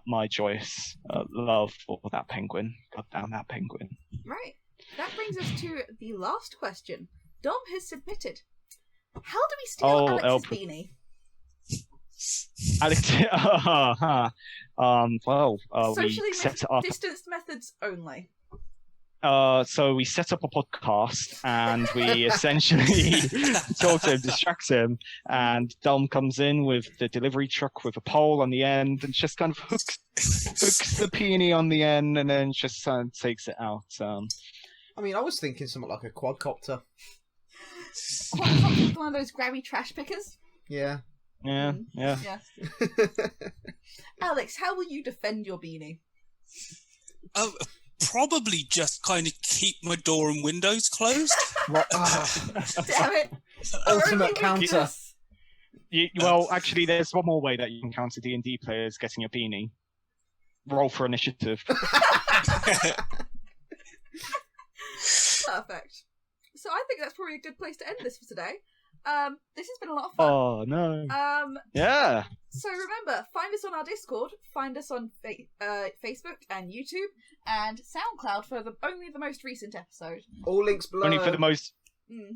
Speaker 3: my joyous love for that penguin. God damn that penguin.
Speaker 1: Right. That brings us to the last question. Dom has submitted. How do we steal Alex's beanie?
Speaker 3: Alex,
Speaker 1: Socially
Speaker 3: we set it up.
Speaker 1: distanced methods only.
Speaker 3: So we set up a podcast and we essentially talk to him, distract him, and Dom comes in with the delivery truck with a pole on the end and just kind of hooks the peony on the end and then just takes it out.
Speaker 4: I mean, I was thinking something like a quadcopter.
Speaker 1: Quadcopter, one of those grabby trash pickers.
Speaker 4: Yeah.
Speaker 3: Yeah.
Speaker 1: Alex, how will you defend your beanie?
Speaker 2: Probably just kind of keep my door and windows closed.
Speaker 1: Damn it!
Speaker 4: Ultimate counter.
Speaker 3: Well, actually, there's one more way that you can counter D&D players getting a beanie. Roll for initiative.
Speaker 1: Perfect. So I think that's probably a good place to end this for today. This has been a lot of fun.
Speaker 3: Oh, no. Yeah.
Speaker 1: So remember, find us on our Discord, find us on Facebook and YouTube, and SoundCloud for only the most recent episode.
Speaker 4: All links below.
Speaker 3: Only for the most...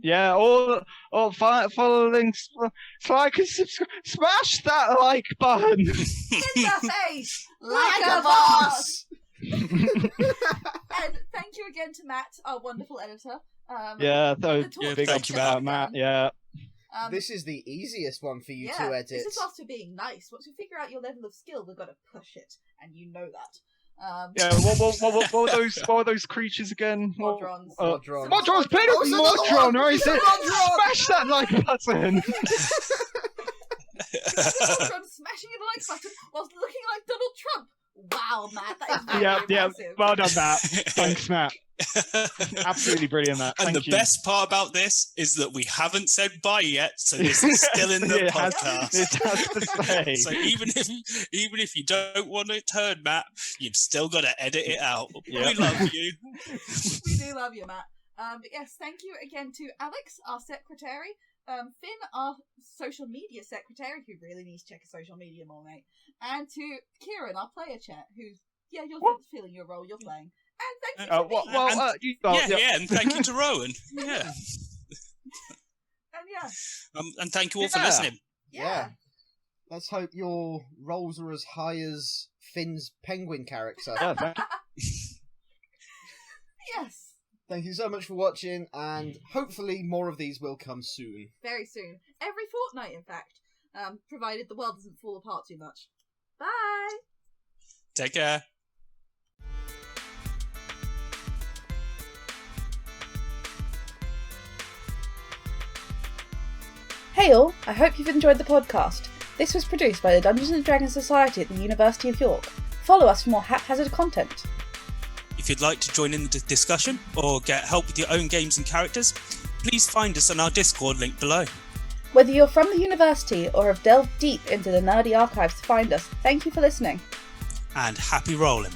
Speaker 3: Yeah, follow links. Like and subscribe. Smash that like button.
Speaker 1: In the face! Like a boss! And thank you again to Matt, our wonderful editor.
Speaker 3: Thank you, Matt. Yeah.
Speaker 4: This is the easiest one for you to edit.
Speaker 1: This is us for being nice. Once we figure out your level of skill, we've got to push it, and you know that.
Speaker 3: What were those creatures again?
Speaker 1: Modrons.
Speaker 3: Modrons, paid up Modron, right? Smash that like button.
Speaker 1: Modron smashing the like button whilst looking like Donald Trump. Wow, Matt, that is very impressive.
Speaker 3: Well done, Matt. Thanks, Matt. Absolutely brilliant, Matt.
Speaker 2: And the best part about this is that we haven't said bye yet, so this is still in the podcast.
Speaker 3: It has to say.
Speaker 2: So even if you don't want it heard, Matt, you've still got to edit it out. Yep. We love you.
Speaker 1: We do love you, Matt. But yes, thank you again to Alex, our secretary. Finn, our social media secretary, who really needs to check his social media more, mate. And to Kieran, our player chat, who's, you're feeling your role, you're playing. And thank you to me.
Speaker 2: And thank you to Rowan. Yeah. And thank you all for listening.
Speaker 1: Yeah.
Speaker 4: Let's hope your rolls are as high as Finn's penguin character.
Speaker 1: Yes.
Speaker 4: Thank you so much for watching, and hopefully more of these will come soon.
Speaker 1: Very soon. Every fortnight, in fact. Provided the world doesn't fall apart too much. Bye!
Speaker 2: Take care.
Speaker 5: Hey all, I hope you've enjoyed the podcast. This was produced by the Dungeons & Dragons Society at the University of York. Follow us for more haphazard content.
Speaker 2: If you'd like to join in the discussion or get help with your own games and characters, please find us on our Discord link below.
Speaker 5: Whether you're from the university or have delved deep into the nerdy archives to find us, thank you for listening.
Speaker 2: And happy rolling.